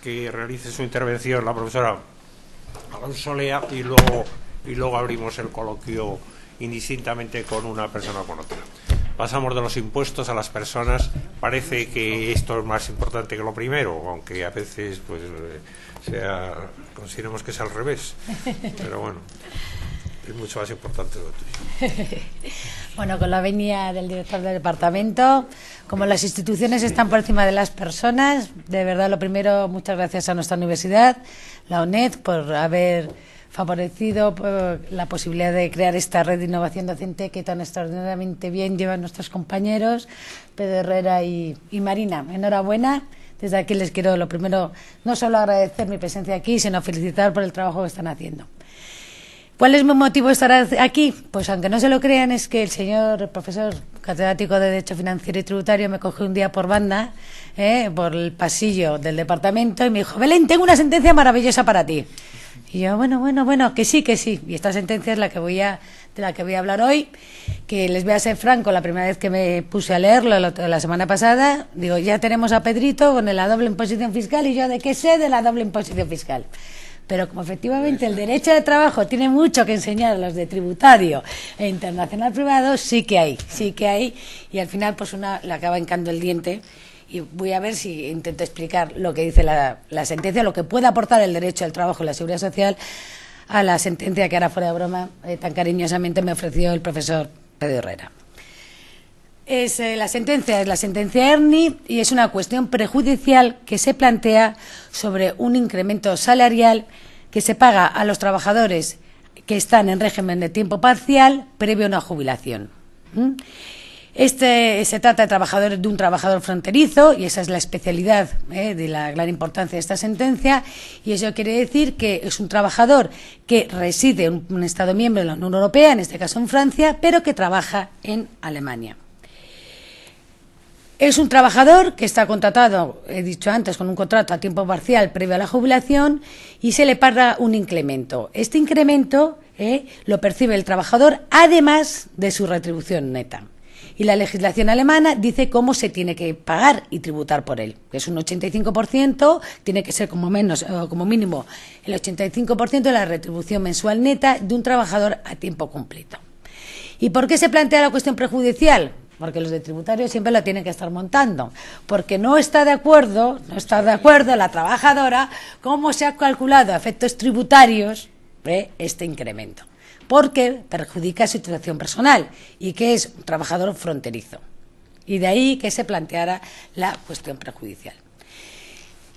que realice su intervención la profesora Alonso Lea y luego abrimos el coloquio indistintamente con una persona o con otra. Pasamos de los impuestos a las personas. Parece que esto es más importante que lo primero, aunque a veces pues consideremos que es al revés. Pero bueno, es mucho más importante lo tuyo. Bueno, con la venia del director del departamento, como las instituciones están por encima de las personas, de verdad, lo primero, muchas gracias a nuestra universidad, la UNED, por haber favorecido la posibilidad de crear esta red de innovación docente que tan extraordinariamente bien llevan nuestros compañeros Pedro Herrera y Marina. Enhorabuena. Desde aquí les quiero, lo primero, no solo agradecer mi presencia aquí, sino felicitar por el trabajo que están haciendo. ¿Cuál es mi motivo de estar aquí? Pues aunque no se lo crean, es que el señor profesor catedrático de Derecho Financiero y Tributario me cogió un día por banda, por el pasillo del departamento y me dijo, Belén, tengo una sentencia maravillosa para ti. Y yo, bueno, que sí. Y esta sentencia es de la que voy a hablar hoy, que les voy a ser franco, la primera vez que me puse a leerlo la semana pasada, digo, ya tenemos a Pedrito con la doble imposición fiscal y yo de qué sé de la doble imposición fiscal. Pero como efectivamente el derecho de trabajo tiene mucho que enseñar a los de tributario e internacional privado, sí que hay, y al final pues una le acaba hincando el diente. Y voy a ver si intento explicar lo que dice la sentencia, lo que puede aportar el derecho al trabajo y la seguridad social a la sentencia que ahora, fuera de broma, tan cariñosamente me ofreció el profesor Pedro Herrera. La sentencia es la sentencia Erni y es una cuestión prejudicial que se plantea sobre un incremento salarial que se paga a los trabajadores que están en régimen de tiempo parcial previo a una jubilación. Se trata de un trabajador fronterizo y esa es la especialidad de la gran importancia de esta sentencia, y eso quiere decir que es un trabajador que reside en un Estado miembro de la Unión Europea, en este caso en Francia, pero que trabaja en Alemania. Es un trabajador que está contratado, he dicho antes, con un contrato a tiempo parcial previo a la jubilación y se le paga un incremento. Este incremento lo percibe el trabajador además de su retribución neta. Y la legislación alemana dice cómo se tiene que pagar y tributar por él. Es un 85%, tiene que ser como mínimo el 85% de la retribución mensual neta de un trabajador a tiempo completo. ¿Y por qué se plantea la cuestión prejudicial? Porque los de tributarios siempre lo tienen que estar montando, porque no está de acuerdo la trabajadora cómo se ha calculado a efectos tributarios este incremento, porque perjudica su situación personal y que es un trabajador fronterizo. Y de ahí que se planteara la cuestión prejudicial.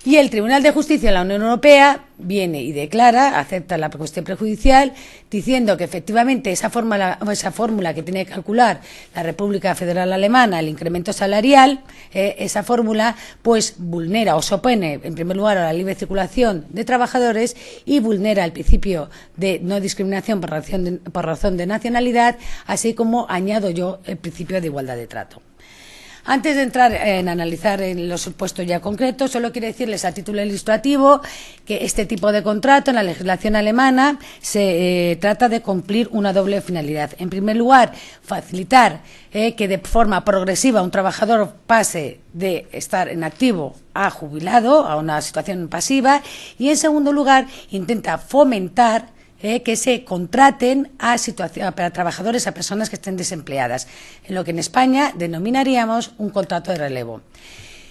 Y el Tribunal de Justicia de la Unión Europea viene y declara, acepta la cuestión prejudicial, diciendo que efectivamente esa fórmula que tiene que calcular la República Federal Alemana, el incremento salarial, esa fórmula pues vulnera o se opone en primer lugar a la libre circulación de trabajadores y vulnera el principio de no discriminación por razón de nacionalidad, así como añado yo el principio de igualdad de trato. Antes de entrar en analizar los supuestos ya concretos, solo quiero decirles a título ilustrativo que este tipo de contrato en la legislación alemana se trata de cumplir una doble finalidad. En primer lugar, facilitar que de forma progresiva un trabajador pase de estar en activo a jubilado, a una situación pasiva, y en segundo lugar, intenta fomentar que se contraten para trabajadores, a personas que estén desempleadas, en lo que en España denominaríamos un contrato de relevo.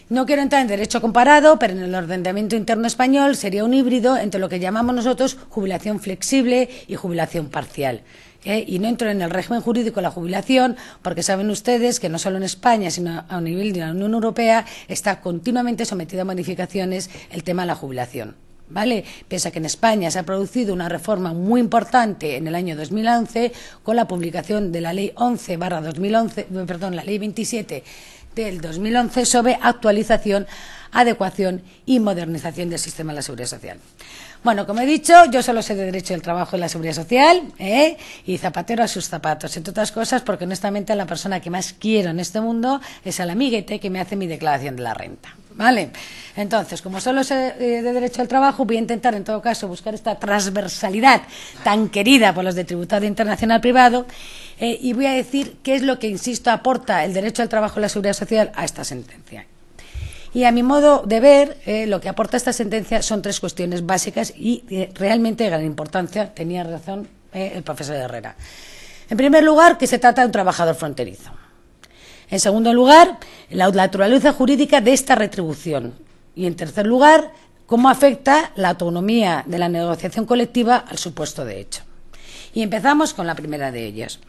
No quiero entrar en derecho comparado, pero en el ordenamiento interno español sería un híbrido entre lo que llamamos nosotros jubilación flexible y jubilación parcial. Y no entro en el régimen jurídico de la jubilación, porque saben ustedes que no solo en España, sino a nivel de la Unión Europea, está continuamente sometido a modificaciones el tema de la jubilación. ¿Vale? Piensa que en España se ha producido una reforma muy importante en el año 2011 con la publicación de la Ley 11/2011, la Ley 27 del 2011 sobre actualización, adecuación y modernización del sistema de la Seguridad Social. Bueno, como he dicho, yo solo sé de Derecho del Trabajo y la Seguridad Social, y zapatero a sus zapatos, entre otras cosas porque honestamente la persona que más quiero en este mundo es al amiguete que me hace mi declaración de la renta. ¿Vale? Entonces, como solo sé de Derecho al Trabajo, voy a intentar en todo caso buscar esta transversalidad tan querida por los de Tributario Internacional Privado y voy a decir qué es lo que, insisto, aporta el Derecho al Trabajo y la Seguridad Social a esta sentencia. Y a mi modo de ver, lo que aporta esta sentencia son tres cuestiones básicas y realmente de gran importancia. Tenía razón el profesor Herrera. En primer lugar, que se trata de un trabajador fronterizo. En segundo lugar, la naturaleza jurídica de esta retribución. Y en tercer lugar, cómo afecta la autonomía de la negociación colectiva al supuesto de hecho. Y empezamos con la primera de ellas.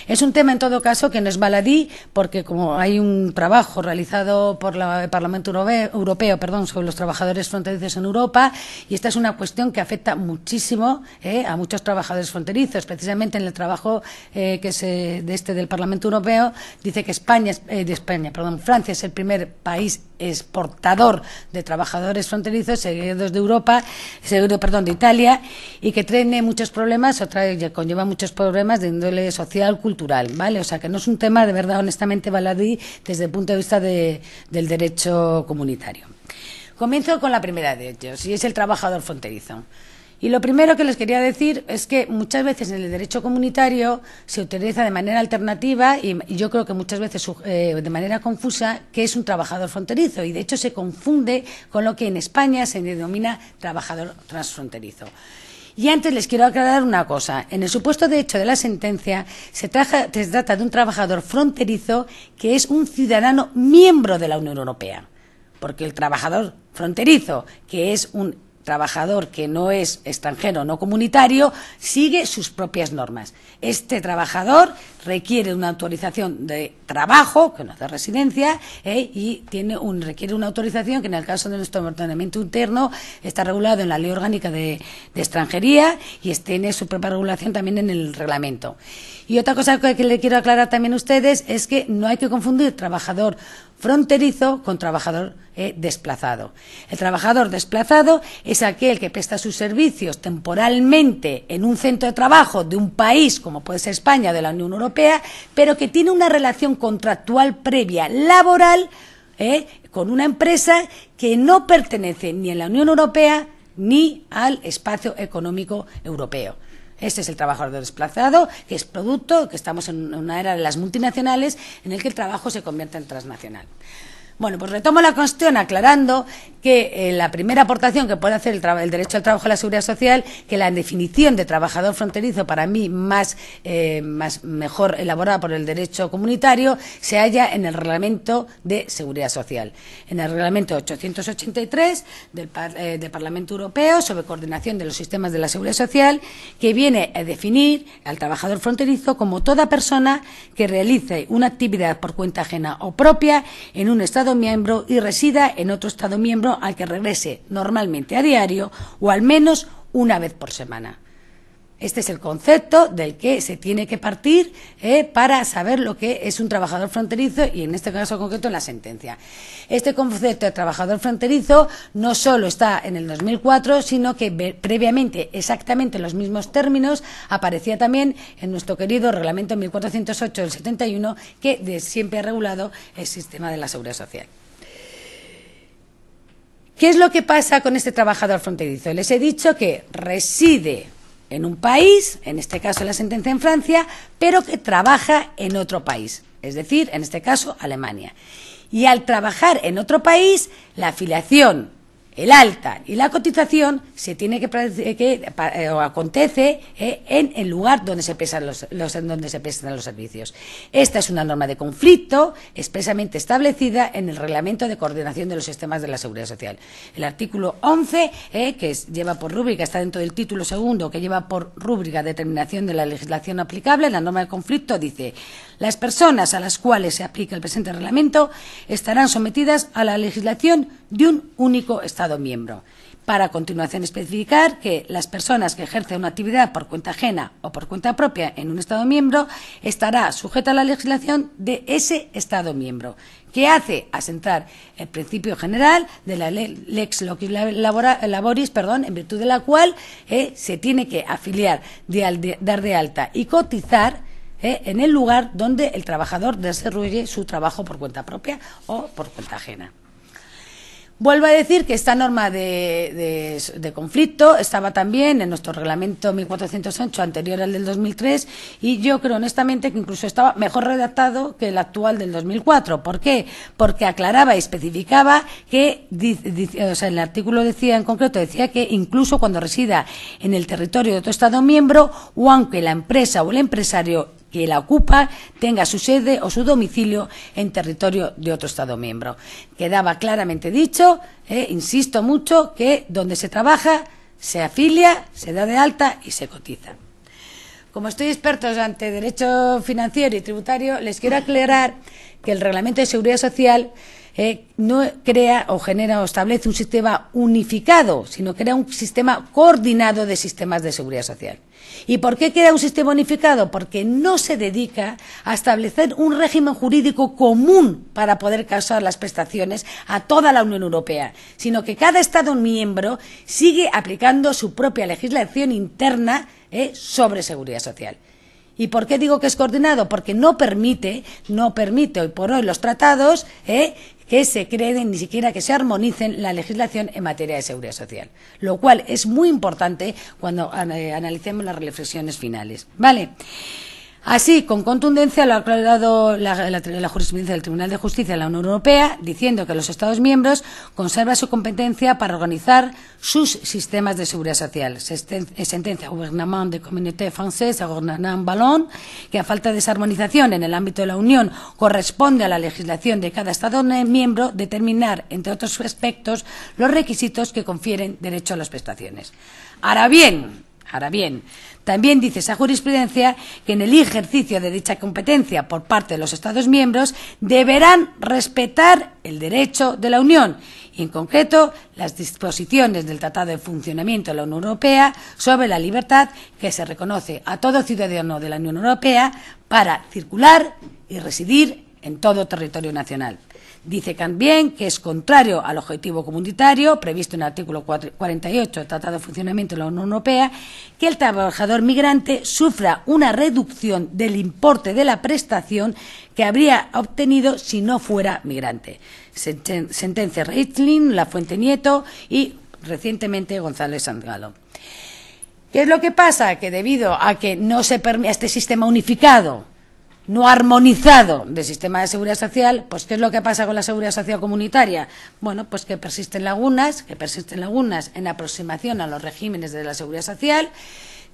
Es un tema, en todo caso, que no es baladí, porque como hay un trabajo realizado por el Parlamento Europeo sobre los trabajadores fronterizos en Europa, y esta es una cuestión que afecta muchísimo a muchos trabajadores fronterizos. Precisamente en el trabajo del Parlamento Europeo dice que Francia es el primer país exportador de trabajadores fronterizos seguidos de Italia, y que tiene muchos problemas, conlleva muchos problemas de índole social, cultural, ¿vale? O sea, que no es un tema de verdad, honestamente, baladí desde el punto de vista del derecho comunitario. Comienzo con la primera de ellos, y es el trabajador fronterizo. Y lo primero que les quería decir es que muchas veces en el derecho comunitario se utiliza de manera alternativa y yo creo que muchas veces de manera confusa que es un trabajador fronterizo, y de hecho se confunde con lo que en España se denomina trabajador transfronterizo. Y antes les quiero aclarar una cosa. En el supuesto de hecho de la sentencia se trata de un trabajador fronterizo que es un ciudadano miembro de la Unión Europea, porque el trabajador fronterizo, que es un trabajador que no es extranjero, no comunitario, sigue sus propias normas. Este trabajador requiere una autorización de trabajo, que no es de residencia, y requiere una autorización que en el caso de nuestro ordenamiento interno está regulado en la Ley Orgánica de Extranjería y tiene su propia regulación también en el reglamento. Y otra cosa que le quiero aclarar también a ustedes es que no hay que confundir trabajador fronterizo con trabajador desplazado. El trabajador desplazado es aquel que presta sus servicios temporalmente en un centro de trabajo de un país, como puede ser España o de la Unión Europea, pero que tiene una relación contractual previa laboral con una empresa que no pertenece ni a la Unión Europea ni al espacio económico europeo. Este es el trabajador desplazado, que es producto, que estamos en una era de las multinacionales en el que el trabajo se convierte en transnacional. Bueno, pues retomo la cuestión aclarando que la primera aportación que puede hacer el derecho al trabajo y la seguridad social, que la definición de trabajador fronterizo, para mí mejor elaborada por el derecho comunitario, se halla en el Reglamento de Seguridad Social, en el Reglamento 883 del Parlamento Europeo sobre coordinación de los sistemas de la seguridad social, que viene a definir al trabajador fronterizo como toda persona que realice una actividad por cuenta ajena o propia en un Estado miembro y resida en otro Estado miembro al que regrese normalmente a diario o al menos una vez por semana. Este es el concepto del que se tiene que partir para saber lo que es un trabajador fronterizo y en este caso concreto en la sentencia. Este concepto de trabajador fronterizo no solo está en el 2004, sino que previamente, exactamente en los mismos términos, aparecía también en nuestro querido Reglamento 1408 del 71, que siempre ha regulado el sistema de la seguridad social. ¿Qué es lo que pasa con este trabajador fronterizo? Les he dicho que reside en un país, en este caso la sentencia en Francia, pero que trabaja en otro país, es decir, en este caso Alemania. Y al trabajar en otro país, la afiliación, el alta y la cotización se tiene o acontece en el lugar donde se prestan los servicios. Esta es una norma de conflicto expresamente establecida en el Reglamento de Coordinación de los Sistemas de la Seguridad Social. El artículo 11, que lleva por rúbrica, está dentro del título segundo, que lleva por rúbrica determinación de la legislación aplicable, la norma de conflicto dice: las personas a las cuales se aplica el presente reglamento estarán sometidas a la legislación de un único Estado miembro. Para a continuación especificar que las personas que ejercen una actividad por cuenta ajena o por cuenta propia en un Estado miembro estará sujeta a la legislación de ese Estado miembro, que hace asentar el principio general de la lex loci laboris, en virtud de la cual se tiene que afiliar, dar de alta y cotizar en el lugar donde el trabajador desarrolle su trabajo por cuenta propia o por cuenta ajena. Vuelvo a decir que esta norma de conflicto estaba también en nuestro reglamento 1408 anterior al del 2003 y yo creo honestamente que incluso estaba mejor redactado que el actual del 2004. ¿Por qué? Porque aclaraba y especificaba que, el artículo decía en concreto, decía que incluso cuando resida en el territorio de otro Estado miembro o aunque la empresa o el empresario que la ocupa tenga su sede o su domicilio en territorio de otro Estado miembro. Quedaba claramente dicho, insisto mucho, que donde se trabaja, se afilia, se da de alta y se cotiza. Como estoy experto ante derecho financiero y tributario, les quiero aclarar que el Reglamento de Seguridad Social no crea o genera o establece un sistema unificado, sino crea un sistema coordinado de sistemas de seguridad social. ¿Y por qué crea un sistema unificado? Porque no se dedica a establecer un régimen jurídico común para poder causar las prestaciones a toda la Unión Europea, sino que cada Estado miembro sigue aplicando su propia legislación interna sobre seguridad social. ¿Y por qué digo que es coordinado? Porque no permite hoy por hoy los tratados que se creen, ni siquiera que se armonicen la legislación en materia de seguridad social, lo cual es muy importante cuando analicemos las reflexiones finales. ¿Vale? Así, con contundencia, lo ha aclarado la jurisprudencia del Tribunal de Justicia de la Unión Europea, diciendo que los Estados miembros conservan su competencia para organizar sus sistemas de seguridad social. Sentencia Gouvernement de Communauté Française a Gouvernement Ballon, que a falta de desarmonización en el ámbito de la Unión corresponde a la legislación de cada Estado miembro determinar, entre otros aspectos, los requisitos que confieren derecho a las prestaciones. Ahora bien, también dice esa jurisprudencia que en el ejercicio de dicha competencia por parte de los Estados miembros deberán respetar el derecho de la Unión y, en concreto, las disposiciones del Tratado de Funcionamiento de la Unión Europea sobre la libertad que se reconoce a todo ciudadano de la Unión Europea para circular y residir en todo territorio nacional. Dice también que es contrario al objetivo comunitario previsto en el artículo 48 del Tratado de Funcionamiento de la Unión Europea que el trabajador migrante sufra una reducción del importe de la prestación que habría obtenido si no fuera migrante. Sentencia Reichling, La Fuente Nieto y recientemente González Sangalo. ¿Qué es lo que pasa? Que debido a que no se permite este sistema unificado, no armonizado del sistema de seguridad social, pues ¿qué es lo que pasa con la seguridad social comunitaria? Bueno, pues que persisten lagunas en aproximación a los regímenes de la seguridad social,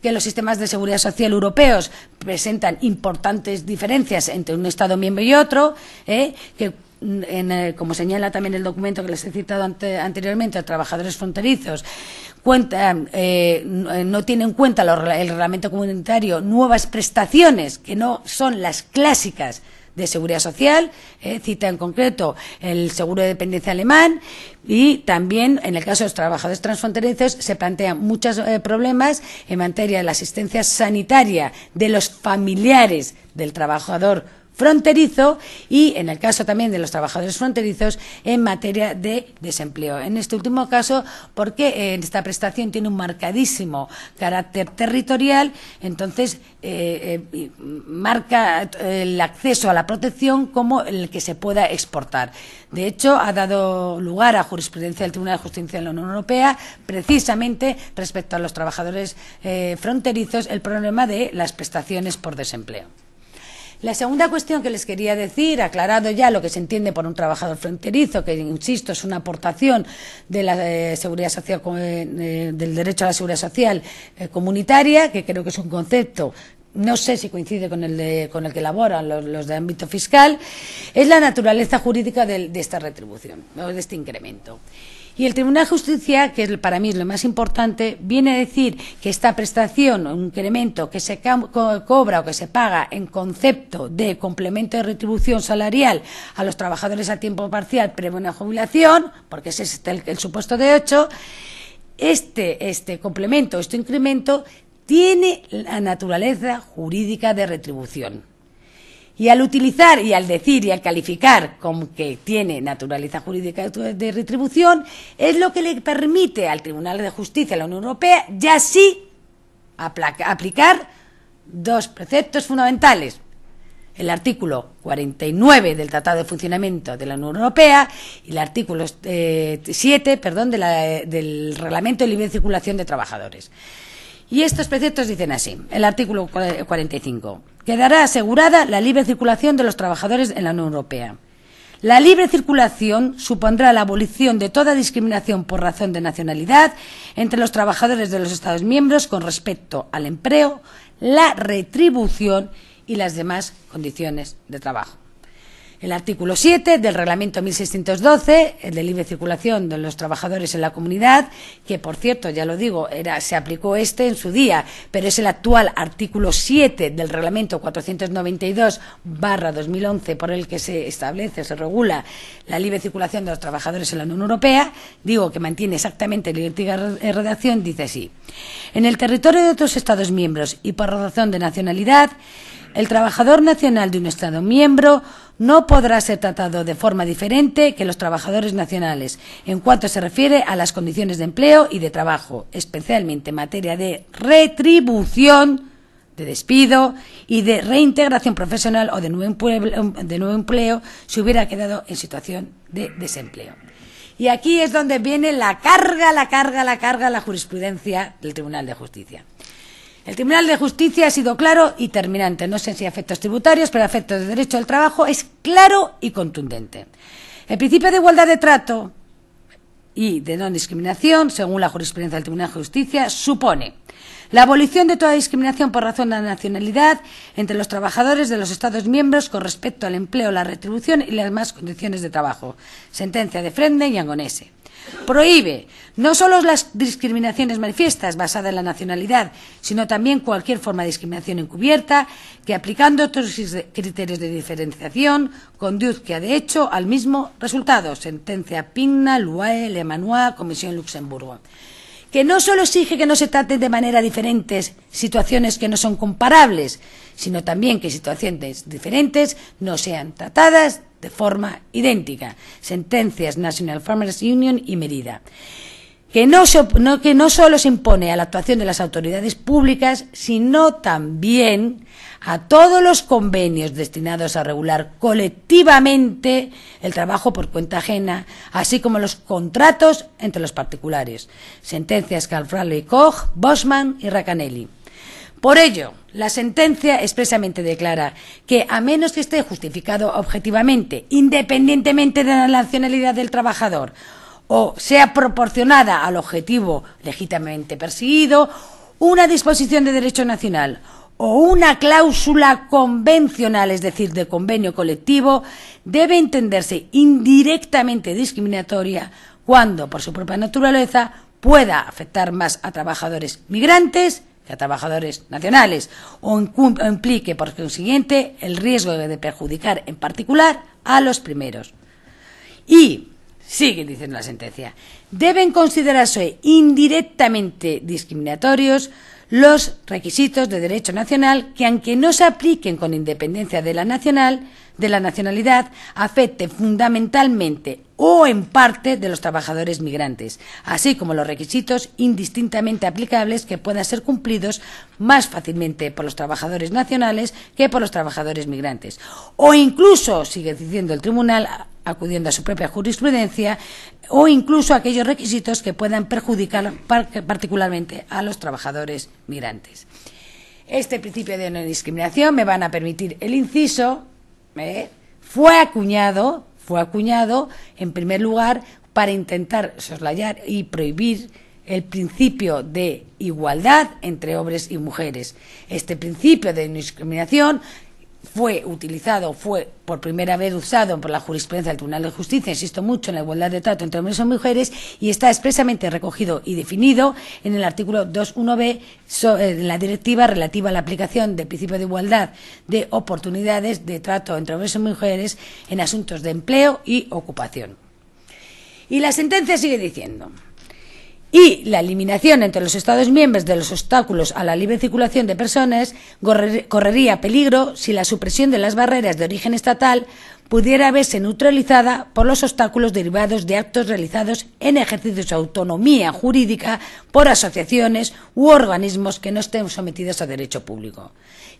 que los sistemas de seguridad social europeos presentan importantes diferencias entre un Estado miembro y otro, que como señala también el documento que les he citado anteriormente, a trabajadores fronterizos, no tiene en cuenta el reglamento comunitario nuevas prestaciones que no son las clásicas de seguridad social, cita en concreto el seguro de dependencia alemán, y también en el caso de los trabajadores transfronterizos se plantean muchos problemas en materia de la asistencia sanitaria de los familiares del trabajador fronterizo y en el caso también de los trabajadores fronterizos en materia de desempleo. En este último caso, porque esta prestación tiene un marcadísimo carácter territorial, entonces marca el acceso a la protección como el que se pueda exportar. De hecho, ha dado lugar a jurisprudencia del Tribunal de Justicia de la Unión Europea precisamente respecto a los trabajadores fronterizos el problema de las prestaciones por desempleo. La segunda cuestión que les quería decir, aclarado ya lo que se entiende por un trabajador fronterizo, que insisto es una aportación de la seguridad social, del derecho a la seguridad social comunitaria, que creo que es un concepto, no sé si coincide con el que elaboran los de ámbito fiscal, es la naturaleza jurídica de esta retribución, o de este incremento. Y el Tribunal de Justicia, que para mí es lo más importante, viene a decir que esta prestación o un incremento que se cobra o que se paga en concepto de complemento de retribución salarial a los trabajadores a tiempo parcial previo a una jubilación, porque ese es el supuesto de 8, este complemento, este incremento, tiene la naturaleza jurídica de retribución. Y al utilizar y al decir y al calificar como que tiene naturaleza jurídica de retribución, es lo que le permite al Tribunal de Justicia de la Unión Europea ya sí aplicar dos preceptos fundamentales. El artículo 49 del Tratado de Funcionamiento de la Unión Europea y el artículo 7 del Reglamento de Libre Circulación de Trabajadores. Y estos preceptos dicen así, el artículo 45, quedará asegurada la libre circulación de los trabajadores en la Unión Europea. La libre circulación supondrá la abolición de toda discriminación por razón de nacionalidad entre los trabajadores de los Estados miembros con respecto al empleo, la retribución y las demás condiciones de trabajo. El artículo 7 del Reglamento 1612, el de libre circulación de los trabajadores en la comunidad, que por cierto, ya lo digo, se aplicó en su día, pero es el actual artículo 7 del Reglamento 492/2011 por el que se establece, se regula la libre circulación de los trabajadores en la Unión Europea, digo que mantiene exactamente la idéntica redacción, dice así: en el territorio de otros Estados miembros y por razón de nacionalidad, el trabajador nacional de un Estado miembro no podrá ser tratado de forma diferente que los trabajadores nacionales en cuanto se refiere a las condiciones de empleo y de trabajo, especialmente en materia de retribución, de despido y de reintegración profesional o de nuevo empleo si hubiera quedado en situación de desempleo. Y aquí es donde viene la jurisprudencia del Tribunal de Justicia. El Tribunal de Justicia ha sido claro y terminante, no sé si a efectos tributarios, pero a efectos de derecho al trabajo es claro y contundente. El principio de igualdad de trato y de no discriminación, según la jurisprudencia del Tribunal de Justicia, supone la abolición de toda discriminación por razón de nacionalidad entre los trabajadores de los Estados miembros con respecto al empleo, la retribución y las demás condiciones de trabajo. Sentencia de Frende y Angonese. Prohíbe no solo las discriminaciones manifiestas basadas en la nacionalidad, sino también cualquier forma de discriminación encubierta que, aplicando otros criterios de diferenciación, conduzca de hecho al mismo resultado. Sentencia Pigna, Luae, Lemanois, Comisión Luxemburgo. que no solo exige que no se traten de manera diferentes situaciones que no son comparables, sino también que situaciones diferentes no sean tratadas de forma idéntica. Sentencias National Farmers Union y Merida. Que no solo se impone a la actuación de las autoridades públicas, sino también a todos los convenios destinados a regular colectivamente el trabajo por cuenta ajena, así como los contratos entre los particulares. Sentencias Calfrale-Koch, Bosman y Racanelli. Por ello, la sentencia expresamente declara que, a menos que esté justificado objetivamente, independientemente de la nacionalidad del trabajador, o sea proporcionada al objetivo legítimamente perseguido, una disposición de derecho nacional o una cláusula convencional, es decir, de convenio colectivo, debe entenderse indirectamente discriminatoria cuando, por su propia naturaleza, pueda afectar más a trabajadores migrantes que a trabajadores nacionales, o implique, por consiguiente, el riesgo de perjudicar en particular a los primeros. Y sigue diciendo la sentencia, deben considerarse indirectamente discriminatorios los requisitos de derecho nacional que, aunque no se apliquen con independencia de la nacionalidad, afecten fundamentalmente o en parte de los trabajadores migrantes, así como los requisitos indistintamente aplicables que puedan ser cumplidos más fácilmente por los trabajadores nacionales que por los trabajadores migrantes. O incluso, sigue diciendo el tribunal, acudiendo a su propia jurisprudencia, o incluso aquellos requisitos que puedan perjudicar particularmente a los trabajadores migrantes. Este principio de no discriminación, me van a permitir el inciso, fue acuñado en primer lugar para intentar soslayar y prohibir el principio de igualdad entre hombres y mujeres. Este principio de no discriminación fue por primera vez usado por la jurisprudencia del Tribunal de Justicia, insisto mucho en la igualdad de trato entre hombres y mujeres, y está expresamente recogido y definido en el artículo 2.1b de la directiva relativa a la aplicación del principio de igualdad de oportunidades de trato entre hombres y mujeres en asuntos de empleo y ocupación. Y la sentencia sigue diciendo: y la eliminación entre los Estados miembros de los obstáculos a la libre circulación de personas correría peligro si la supresión de las barreras de origen estatal pudiera verse neutralizada por los obstáculos derivados de actos realizados en ejercicio de su autonomía jurídica por asociaciones u organismos que no estén sometidos a derecho público.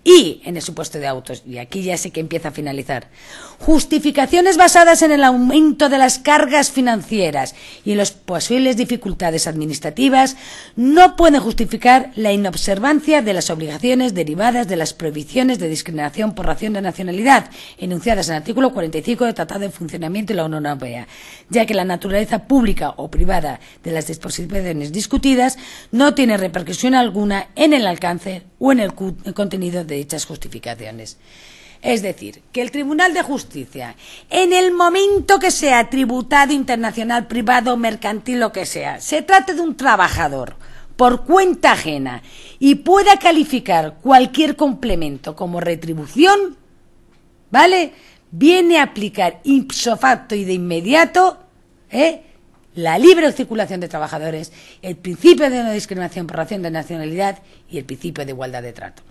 Y, en el supuesto de autos, y aquí ya sé que empieza a finalizar, justificaciones basadas en el aumento de las cargas financieras y en las posibles dificultades administrativas no pueden justificar la inobservancia de las obligaciones derivadas de las prohibiciones de discriminación por razón de nacionalidad, enunciadas en el artículo 45 del Tratado de Funcionamiento de la Unión Europea, ya que la naturaleza pública o privada de las disposiciones discutidas no tiene repercusión alguna en el alcance o en el contenido de dichas justificaciones. Es decir, que el Tribunal de Justicia, en el momento que sea tributado, internacional, privado, mercantil, lo que sea, se trate de un trabajador por cuenta ajena y pueda calificar cualquier complemento como retribución, ¿vale?, viene a aplicar ipso facto y de inmediato la libre circulación de trabajadores, el principio de no discriminación por razón de nacionalidad y el principio de igualdad de trato.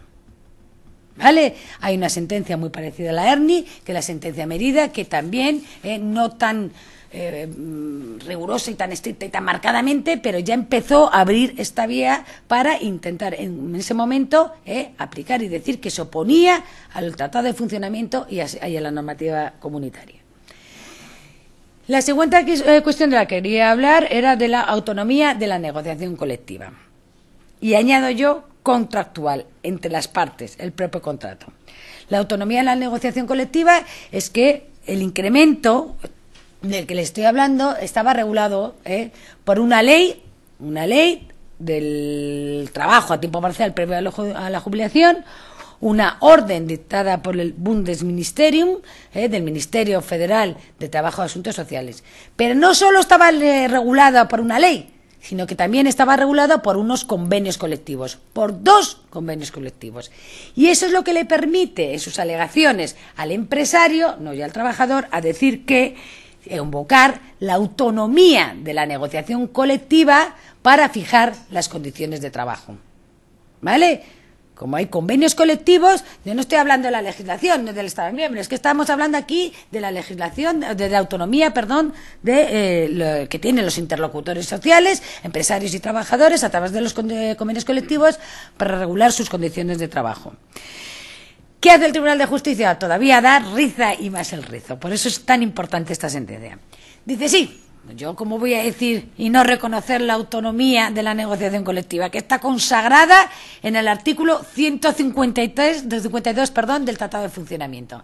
¿Vale? Hay una sentencia muy parecida a la Erni, que es la sentencia Merida, que también no tan rigurosa y tan estricta y tan marcadamente, pero ya empezó a abrir esta vía para intentar en ese momento aplicar y decir que se oponía al Tratado de Funcionamiento y a la normativa comunitaria. La segunda cuestión de la que quería hablar era de la autonomía de la negociación colectiva. Y añado yo contractual entre las partes, el propio contrato. La autonomía de la negociación colectiva es que el incremento del que le estoy hablando estaba regulado por una ley del trabajo a tiempo parcial previo a la jubilación, una orden dictada por el Bundesministerium, del Ministerio Federal de Trabajo y Asuntos Sociales. Pero no solo estaba regulada por una ley, sino que también estaba regulada por unos convenios colectivos, por 2 convenios colectivos. Y eso es lo que le permite, en sus alegaciones, al empresario, no ya al trabajador, a decir que invocar la autonomía de la negociación colectiva para fijar las condiciones de trabajo. ¿Vale? Como hay convenios colectivos, yo no estoy hablando de la legislación del Estado miembro, es que estamos hablando aquí de la legislación, de la autonomía, perdón, que tienen los interlocutores sociales, empresarios y trabajadores a través de los convenios colectivos para regular sus condiciones de trabajo. ¿Qué hace el Tribunal de Justicia? Todavía da riza y más el rizo. Por eso es tan importante esta sentencia. Dice, sí, yo cómo voy a decir y no reconocer la autonomía de la negociación colectiva, que está consagrada en el artículo 152 del Tratado de Funcionamiento.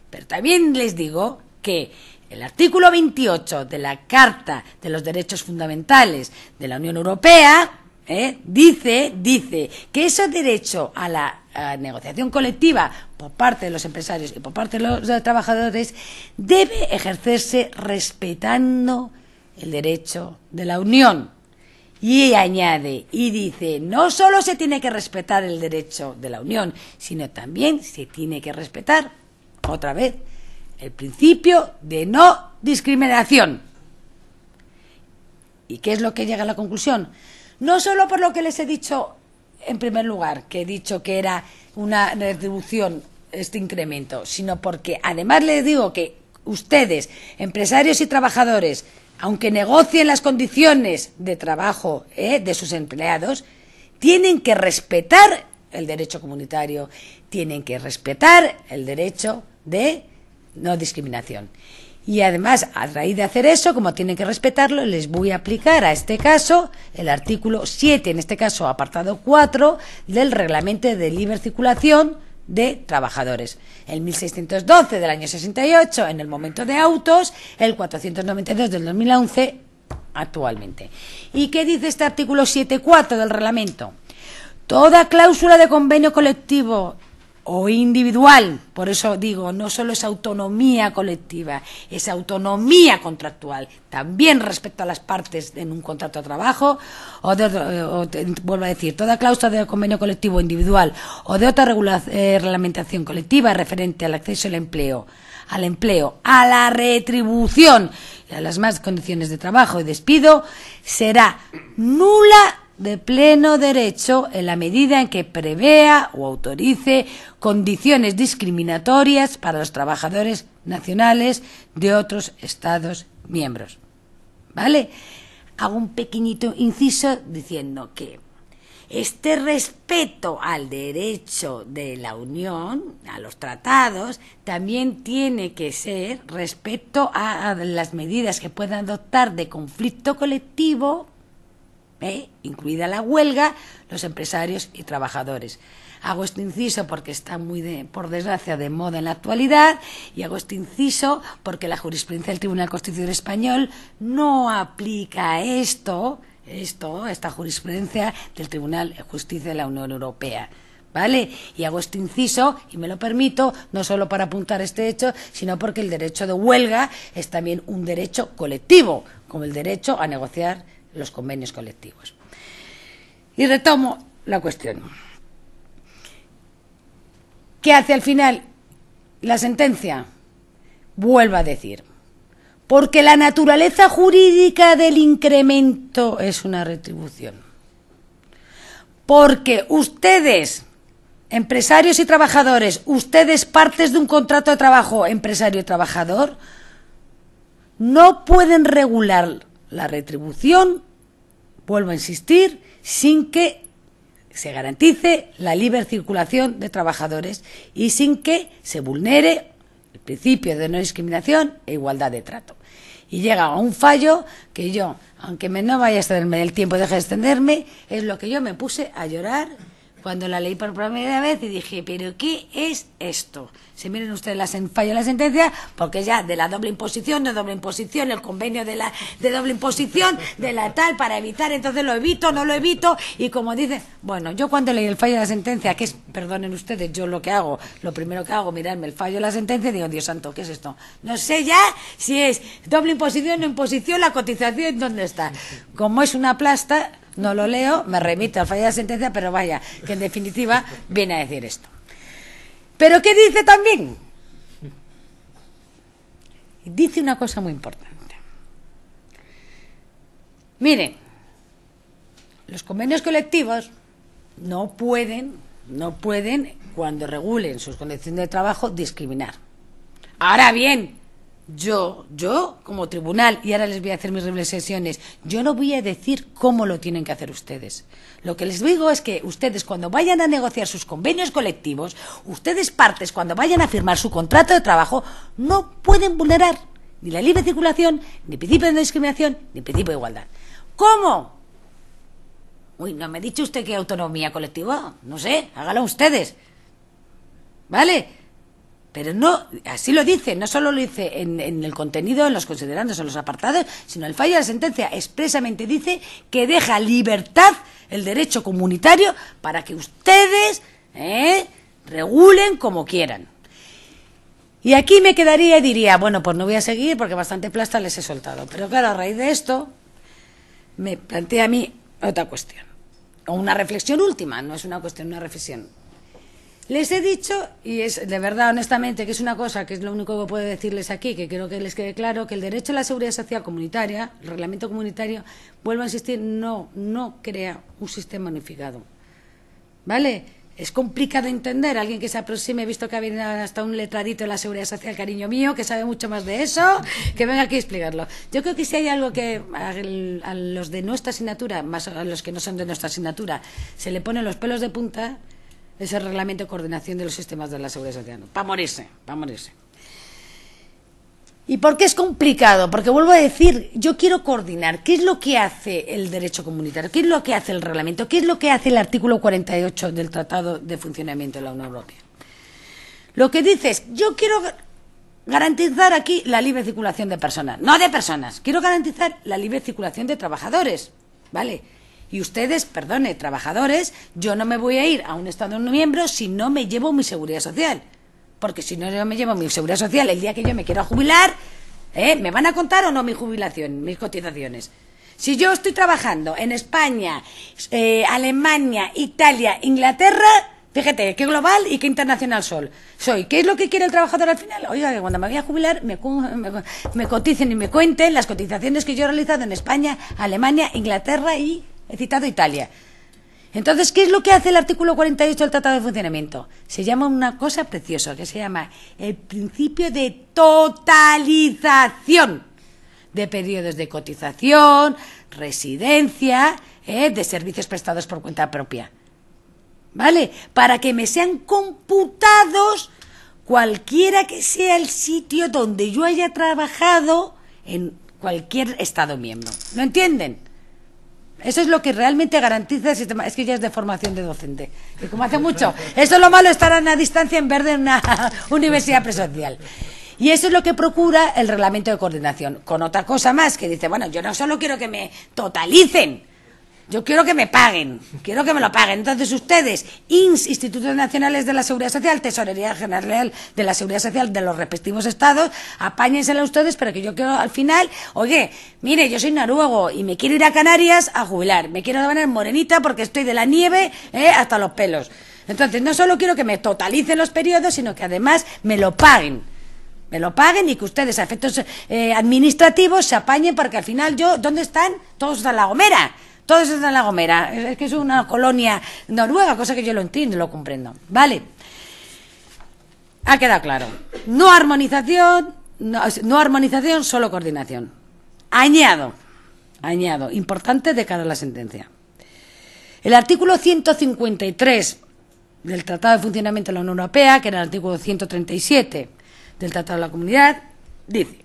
Pero también les digo que el artículo 28 de la Carta de los Derechos Fundamentales de la Unión Europea dice que ese derecho a la negociación colectiva por parte de los empresarios y por parte de los trabajadores debe ejercerse respetando el derecho de la Unión. Y añade, y dice, no solo se tiene que respetar el derecho de la Unión, sino también se tiene que respetar, otra vez, el principio de no discriminación. ¿Y qué es lo que llega a la conclusión? No solo por lo que les he dicho en primer lugar, que he dicho que era una retribución este incremento, sino porque además les digo que ustedes, empresarios y trabajadores, aunque negocien las condiciones de trabajo de sus empleados, tienen que respetar el derecho comunitario, tienen que respetar el derecho de no discriminación. Y además, a raíz de hacer eso, como tienen que respetarlo, les voy a aplicar a este caso el artículo 7, en este caso apartado 4, del Reglamento de Libre Circulación de Trabajadores. El 1612 del año 68, en el momento de autos, el 492 del 2011, actualmente. ¿Y qué dice este artículo 7.4 del reglamento? Toda cláusula de convenio colectivo o individual, por eso digo, no solo es autonomía colectiva, es autonomía contractual, también respecto a las partes en un contrato de trabajo, vuelvo a decir, toda cláusula de convenio colectivo individual o de otra reglamentación colectiva referente al acceso al empleo, a la retribución y a las más condiciones de trabajo y despido, será nula de pleno derecho en la medida en que prevea o autorice condiciones discriminatorias para los trabajadores nacionales de otros Estados miembros. ¿Vale? Hago un pequeñito inciso diciendo que este respeto al derecho de la Unión, a los tratados, también tiene que ser respecto a las medidas que puedan adoptar de conflicto colectivo, incluida la huelga, los empresarios y trabajadores. Hago este inciso porque está por desgracia, de moda en la actualidad, y hago este inciso porque la jurisprudencia del Tribunal Constitucional Español no aplica esta jurisprudencia del Tribunal de Justicia de la Unión Europea. ¿Vale? Y hago este inciso, y me lo permito, no solo para apuntar este hecho, sino porque el derecho de huelga es también un derecho colectivo, como el derecho a negociar los convenios colectivos. Y retomo la cuestión. ¿Qué hace al final la sentencia? Vuelvo a decir, porque la naturaleza jurídica del incremento es una retribución. Porque ustedes, empresarios y trabajadores, ustedes partes de un contrato de trabajo empresario y trabajador, no pueden regular la retribución, vuelvo a insistir, sin que se garantice la libre circulación de trabajadores y sin que se vulnere el principio de no discriminación e igualdad de trato. Y llega a un fallo que yo, aunque no vaya a extenderme el tiempo, deje de extenderme, es lo que yo me puse a llorar cuando la leí por primera vez y dije, ¿pero qué es esto? Se miren ustedes el fallo de la sentencia, porque ya de la doble imposición, el convenio de doble imposición, de la tal, para evitar, entonces lo evito, no lo evito, y como dice, bueno, yo cuando leí el fallo de la sentencia, que es, perdonen ustedes, yo lo primero que hago, mirarme el fallo de la sentencia y digo, Dios santo, ¿qué es esto? No sé ya si es doble imposición, no imposición, la cotización, ¿dónde está? Como es una plasta, no lo leo, me remito al fallo de la sentencia, pero vaya, que en definitiva viene a decir esto. ¿Pero qué dice también? dice una cosa muy importante. Miren, los convenios colectivos no pueden, cuando regulen sus condiciones de trabajo, discriminar. Ahora bien, yo como tribunal, y ahora les voy a hacer mis reflexiones, yo no voy a decir cómo lo tienen que hacer ustedes. Lo que les digo es que ustedes, cuando vayan a negociar sus convenios colectivos, ustedes partes, cuando vayan a firmar su contrato de trabajo, no pueden vulnerar ni la libre circulación, ni principio de no discriminación, ni principio de igualdad. ¿Cómo? Uy, ¿no me ha dicho usted qué autonomía colectiva? No sé, hágalo ustedes. ¿Vale? Pero no, así lo dice, no solo lo dice en el contenido, en los considerandos, en los apartados, sino el fallo de la sentencia expresamente dice que deja libertad el derecho comunitario para que ustedes regulen como quieran. Y aquí me quedaría y diría, bueno, pues no voy a seguir porque bastante plasta les he soltado. Pero claro, a raíz de esto me plantea a mí otra cuestión, o una reflexión última, no es una cuestión, una reflexión. Les he dicho, y es de verdad, honestamente, que es una cosa que es lo único que puedo decirles aquí, que quiero que les quede claro, que el derecho a la seguridad social comunitaria, el reglamento comunitario, vuelvo a insistir, no crea un sistema unificado. ¿Vale? Es complicado entender, alguien que se aproxime, he visto que ha venido hasta un letradito en la seguridad social, cariño mío, que sabe mucho más de eso, que venga aquí a explicarlo. Yo creo que si hay algo que a los de nuestra asignatura, más a los que no son de nuestra asignatura, se le ponen los pelos de punta, es el reglamento de coordinación de los sistemas de la seguridad social. Para morirse, para morirse. ¿Y por qué es complicado? Porque vuelvo a decir, yo quiero coordinar. ¿Qué es lo que hace el derecho comunitario? ¿Qué es lo que hace el reglamento? ¿Qué es lo que hace el artículo 48 del Tratado de Funcionamiento de la Unión Europea? Lo que dice es, yo quiero garantizar aquí la libre circulación de personas. No de personas, quiero garantizar la libre circulación de trabajadores. ¿Vale? Y ustedes, perdone, trabajadores, yo no me voy a ir a un Estado miembro si no me llevo mi seguridad social. Porque si no yo me llevo mi seguridad social el día que yo me quiera jubilar, ¿me van a contar o no mi jubilación, mis cotizaciones? Si yo estoy trabajando en España, Alemania, Italia, Inglaterra, fíjate, qué global y qué internacional soy. ¿Qué es lo que quiere el trabajador al final? Oiga, que cuando me voy a jubilar me coticen y me cuenten las cotizaciones que yo he realizado en España, Alemania, Inglaterra y he citado Italia. Entonces, ¿qué es lo que hace el artículo 48 del Tratado de Funcionamiento? Se llama una cosa preciosa, que se llama el principio de totalización de periodos de cotización, residencia, de servicios prestados por cuenta propia. ¿Vale? Para que me sean computados cualquiera que sea el sitio donde yo haya trabajado en cualquier Estado miembro. ¿Lo entienden? Eso es lo que realmente garantiza el sistema. Es que ya es de formación de docente. Y como hace mucho, eso es lo malo, estar a una distancia en vez de una universidad presencial. Y eso es lo que procura el reglamento de coordinación. Con otra cosa más, que dice, bueno, yo no solo quiero que me totalicen, yo quiero que me paguen, quiero que me lo paguen. Entonces ustedes, Institutos Nacionales de la Seguridad Social, Tesorería General de la Seguridad Social de los respectivos estados, apáñensela ustedes, pero que yo quiero al final, oye, mire, yo soy noruego y me quiero ir a Canarias a jubilar, me quiero poner morenita porque estoy de la nieve hasta los pelos. Entonces no solo quiero que me totalicen los periodos, sino que además me lo paguen. Me lo paguen y que ustedes a efectos administrativos se apañen porque al final ¿dónde están? Todos están en La Gomera. Todos están en La Gomera, es que es una colonia noruega, cosa que yo lo entiendo, lo comprendo. Vale, ha quedado claro. No armonización, solo coordinación. Añado, importante de cara a la sentencia. El artículo 153 del Tratado de Funcionamiento de la Unión Europea, que era el artículo 137 del Tratado de la Comunidad, dice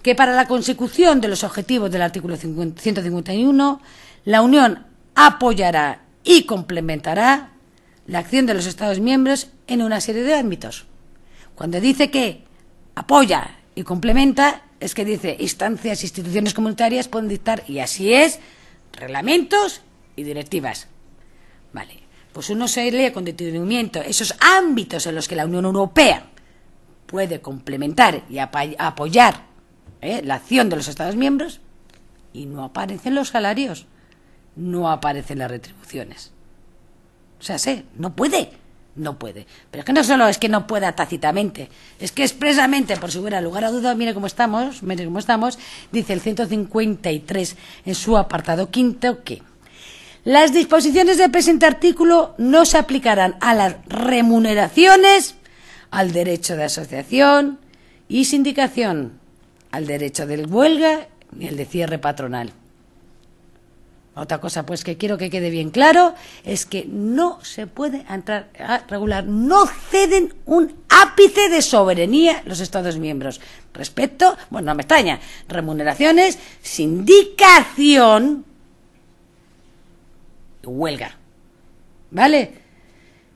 que para la consecución de los objetivos del artículo 151, la Unión apoyará y complementará la acción de los Estados miembros en una serie de ámbitos. Cuando dice que apoya y complementa, es que dice instancias, instituciones comunitarias pueden dictar, y así es, reglamentos y directivas. Vale, pues uno se lee con detenimiento esos ámbitos en los que la Unión Europea puede complementar y apoyar la acción de los Estados miembros, y no aparecen los salarios, no aparecen las retribuciones. O sea, no puede. no puede. Pero es que no solo es que no pueda tácitamente, es que expresamente, por si hubiera lugar a duda, mire cómo estamos, dice el 153 en su apartado quinto que las disposiciones del presente artículo no se aplicarán a las remuneraciones, al derecho de asociación y sindicación, al derecho de huelga ni el de cierre patronal. Otra cosa pues que quiero que quede bien claro es que no se puede entrar a regular, no ceden un ápice de soberanía los Estados miembros respecto, bueno, no me extraña, remuneraciones, sindicación y huelga, ¿vale?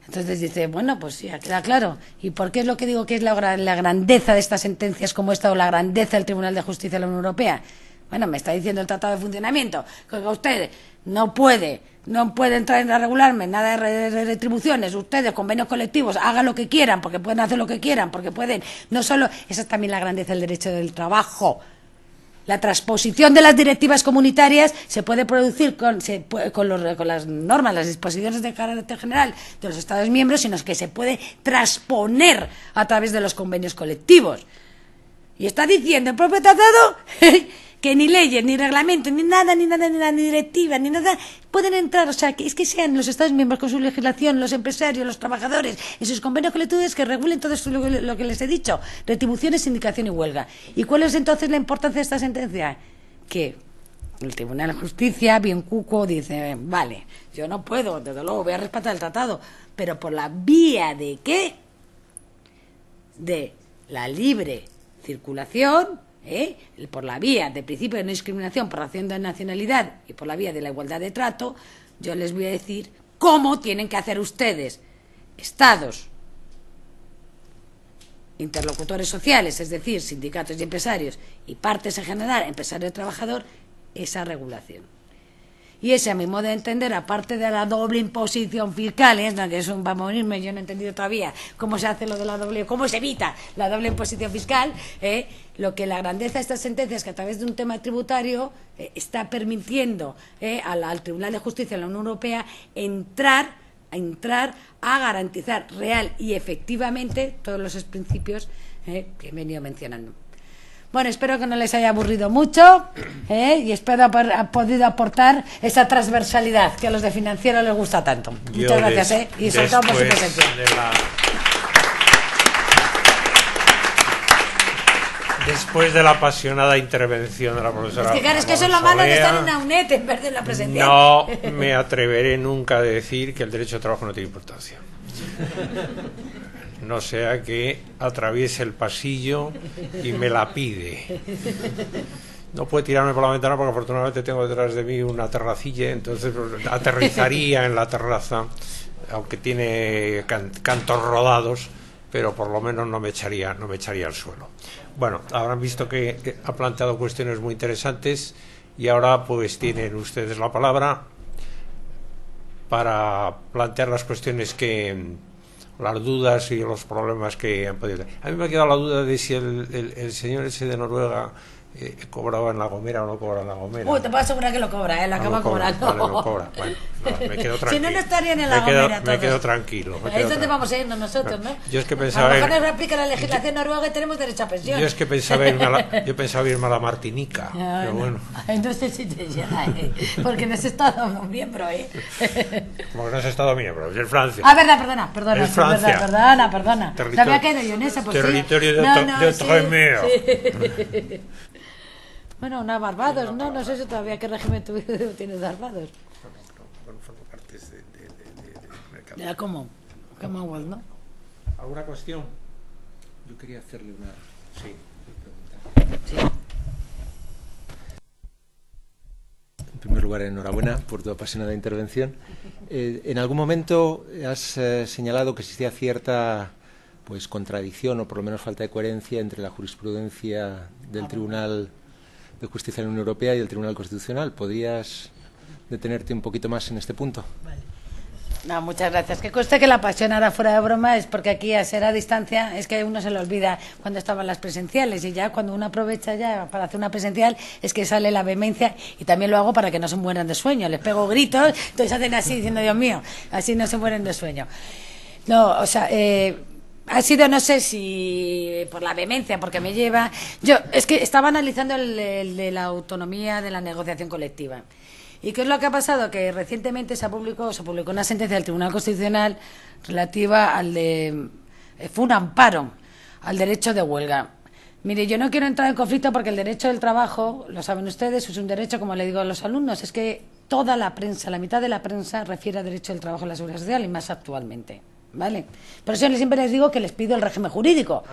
Entonces dice, bueno, pues ya queda claro. ¿Y por qué es lo que digo que es la grandeza de estas sentencias como esta o la grandeza del Tribunal de Justicia de la Unión Europea? Bueno, me está diciendo el Tratado de Funcionamiento que usted no puede entrar a regularme nada de retribuciones, ustedes, convenios colectivos, hagan lo que quieran, porque pueden hacer lo que quieran, porque pueden, no solo, esa es también la grandeza del derecho del trabajo. La transposición de las directivas comunitarias se puede producir con las normas, las disposiciones de carácter general de los Estados miembros, sino que se puede transponer a través de los convenios colectivos. Y está diciendo el propio tratado que ni leyes, ni reglamentos, ni directiva, ni nada pueden entrar, o sea, que es que sean los Estados miembros con su legislación, los empresarios, los trabajadores, en sus convenios colectivos que regulen todo esto, lo que les he dicho, retribuciones, sindicación y huelga. ¿Y cuál es entonces la importancia de esta sentencia? Que el Tribunal de Justicia, bien cuco, dice, vale, yo no puedo, desde luego voy a respetar el tratado, pero por la vía de ¿qué? De la libre circulación, por la vía del principio de no discriminación por razón de nacionalidad y por la vía de la igualdad de trato, yo les voy a decir cómo tienen que hacer ustedes, Estados, interlocutores sociales, es decir, sindicatos y empresarios, y partes en general, empresario y trabajador, esa regulación. Y ese, a mi modo de entender, aparte de la doble imposición fiscal, que es un vamos a unirme, yo no he entendido todavía cómo se hace lo de la doble, cómo se evita la doble imposición fiscal, lo que la grandeza de estas sentencias, que a través de un tema tributario está permitiendo al Tribunal de Justicia de la Unión Europea entrar a garantizar real y efectivamente todos los principios que he venido mencionando. Bueno, espero que no les haya aburrido mucho y espero haber podido aportar esa transversalidad que a los de financiero les gusta tanto. Muchas gracias y sobre todo por su presencia. Después de la apasionada intervención de la profesora... Es que eso es lo malo de estar en una UNED en vez de en la presencial. No me atreveré nunca a decir que el derecho de trabajo no tiene importancia. No sea que atraviese el pasillo y me la pide. No puede tirarme por la ventana porque afortunadamente tengo detrás de mí una terracilla, entonces aterrizaría en la terraza, aunque tiene cantos rodados, pero por lo menos no me echaría al suelo. Bueno, habrán visto que ha planteado cuestiones muy interesantes y ahora pues tienen ustedes la palabra para plantear las cuestiones las dudas y los problemas que han podido tener. A mí me ha quedado la duda de si el señor ese de Noruega cobraba en La Gomera o no cobra en La Gomera. Te puedo asegurar que lo cobra, lo acaba cobrando. Vale, lo cobra. Bueno, no, me quedo tranquilo. Si no, no estarían en La Gomera todos. Me quedo tranquilo. Ahí es donde vamos a irnos nosotros, ¿no? Yo es que pensaba... A lo mejor nos aplica la legislación noruega y tenemos derecho a pensión. Yo es que pensaba irme a la Martinica, pero bueno. No sé si te llega, porque no has estado miembro, Como que no has estado miembro, es Francia. Perdona. Es Francia. Perdona. Se había caído yo en esa, pues territorio de Tremeo. Sí. Bueno, una Barbados, no sé si todavía qué régimen tienes Barbados. Bueno, forma parte del mercado. De la Commonwealth, ¿no? ¿Alguna cuestión? Yo quería hacerle una pregunta. Sí. En primer lugar, enhorabuena por tu apasionada intervención. En algún momento has señalado que existía cierta contradicción o por lo menos falta de coherencia entre la jurisprudencia del Tribunal de Justicia de la Unión Europea y el Tribunal Constitucional. ¿Podrías detenerte un poquito más en este punto? Vale. No, muchas gracias. Que conste que la pasión ahora fuera de broma es porque aquí a ser a distancia es que a uno se le olvida cuando estaban las presenciales y ya cuando uno aprovecha ya para hacer una presencial es que sale la vehemencia y también lo hago para que no se mueran de sueño. Les pego gritos, entonces hacen así diciendo Dios mío, así no se mueren de sueño. No, o sea, ha sido, no sé si por la vehemencia, porque me lleva... es que estaba analizando el de la autonomía de la negociación colectiva. ¿Y qué es lo que ha pasado? Que recientemente se publicó una sentencia del Tribunal Constitucional relativa al de... fue un amparo al derecho de huelga. Mire, yo no quiero entrar en conflicto porque el derecho del trabajo, lo saben ustedes, es un derecho, como le digo a los alumnos, es que toda la prensa, la mitad de la prensa refiere al derecho del trabajo en la seguridad social y más actualmente. ¿Vale? Por eso siempre les digo que les pido el régimen jurídico.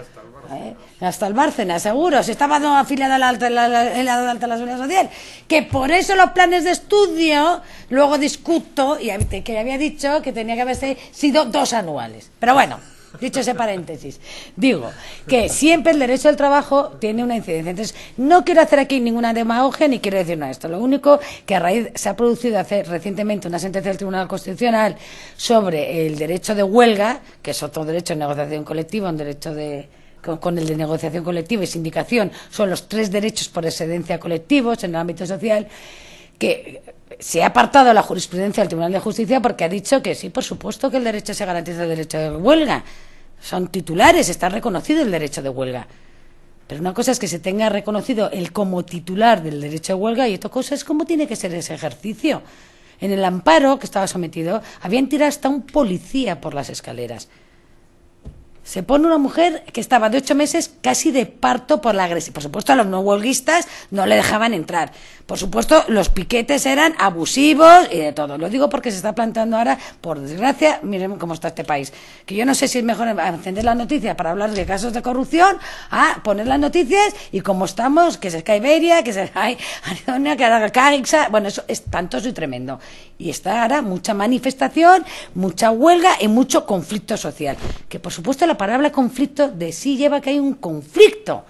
Hasta el Bárcenas, seguro. Si estaba afiliado a la alta la seguridad social. Que por eso los planes de estudio, luego discuto, y que había dicho que tenía que haberse sido 2 anuales. Pero bueno, dicho ese paréntesis, digo que siempre el derecho del trabajo tiene una incidencia. Entonces, no quiero hacer aquí ninguna demagogia ni quiero decir nada de esto. Lo único que a raíz se ha producido recientemente una sentencia del Tribunal Constitucional sobre el derecho de huelga, que es otro derecho de negociación colectiva, un derecho con el de negociación colectiva y sindicación, son los 3 derechos por excedencia colectivos en el ámbito social, que se ha apartado la jurisprudencia del Tribunal de Justicia porque ha dicho que sí, por supuesto que el derecho se garantiza el derecho de huelga. Son titulares, está reconocido el derecho de huelga. Pero una cosa es que se tenga reconocido el como titular del derecho de huelga y otra cosa es cómo tiene que ser ese ejercicio. En el amparo que estaba sometido, habían tirado hasta un policía por las escaleras. Se pone una mujer que estaba de 8 meses casi de parto por la agresión. Por supuesto, a los no huelguistas no le dejaban entrar. Por supuesto, los piquetes eran abusivos y de todo. Lo digo porque se está planteando ahora, por desgracia, miren cómo está este país. Que yo no sé si es mejor encender las noticias para hablar de casos de corrupción, a poner las noticias y como estamos, que se cae Iberia, que se cae Arizona, que haga Caixa. Bueno, eso es espantoso y tremendo. Y está ahora mucha manifestación, mucha huelga y mucho conflicto social. Que por supuesto la palabra conflicto de sí lleva que hay un conflicto.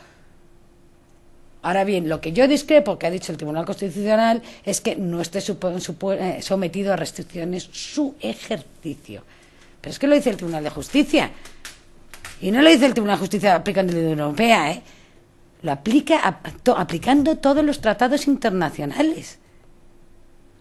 Ahora bien, lo que yo discrepo, que ha dicho el Tribunal Constitucional, es que no esté sometido a restricciones su ejercicio. Pero es que lo dice el Tribunal de Justicia. Y no lo dice el Tribunal de Justicia aplicando la Unión Europea, Lo aplica aplicando todos los tratados internacionales.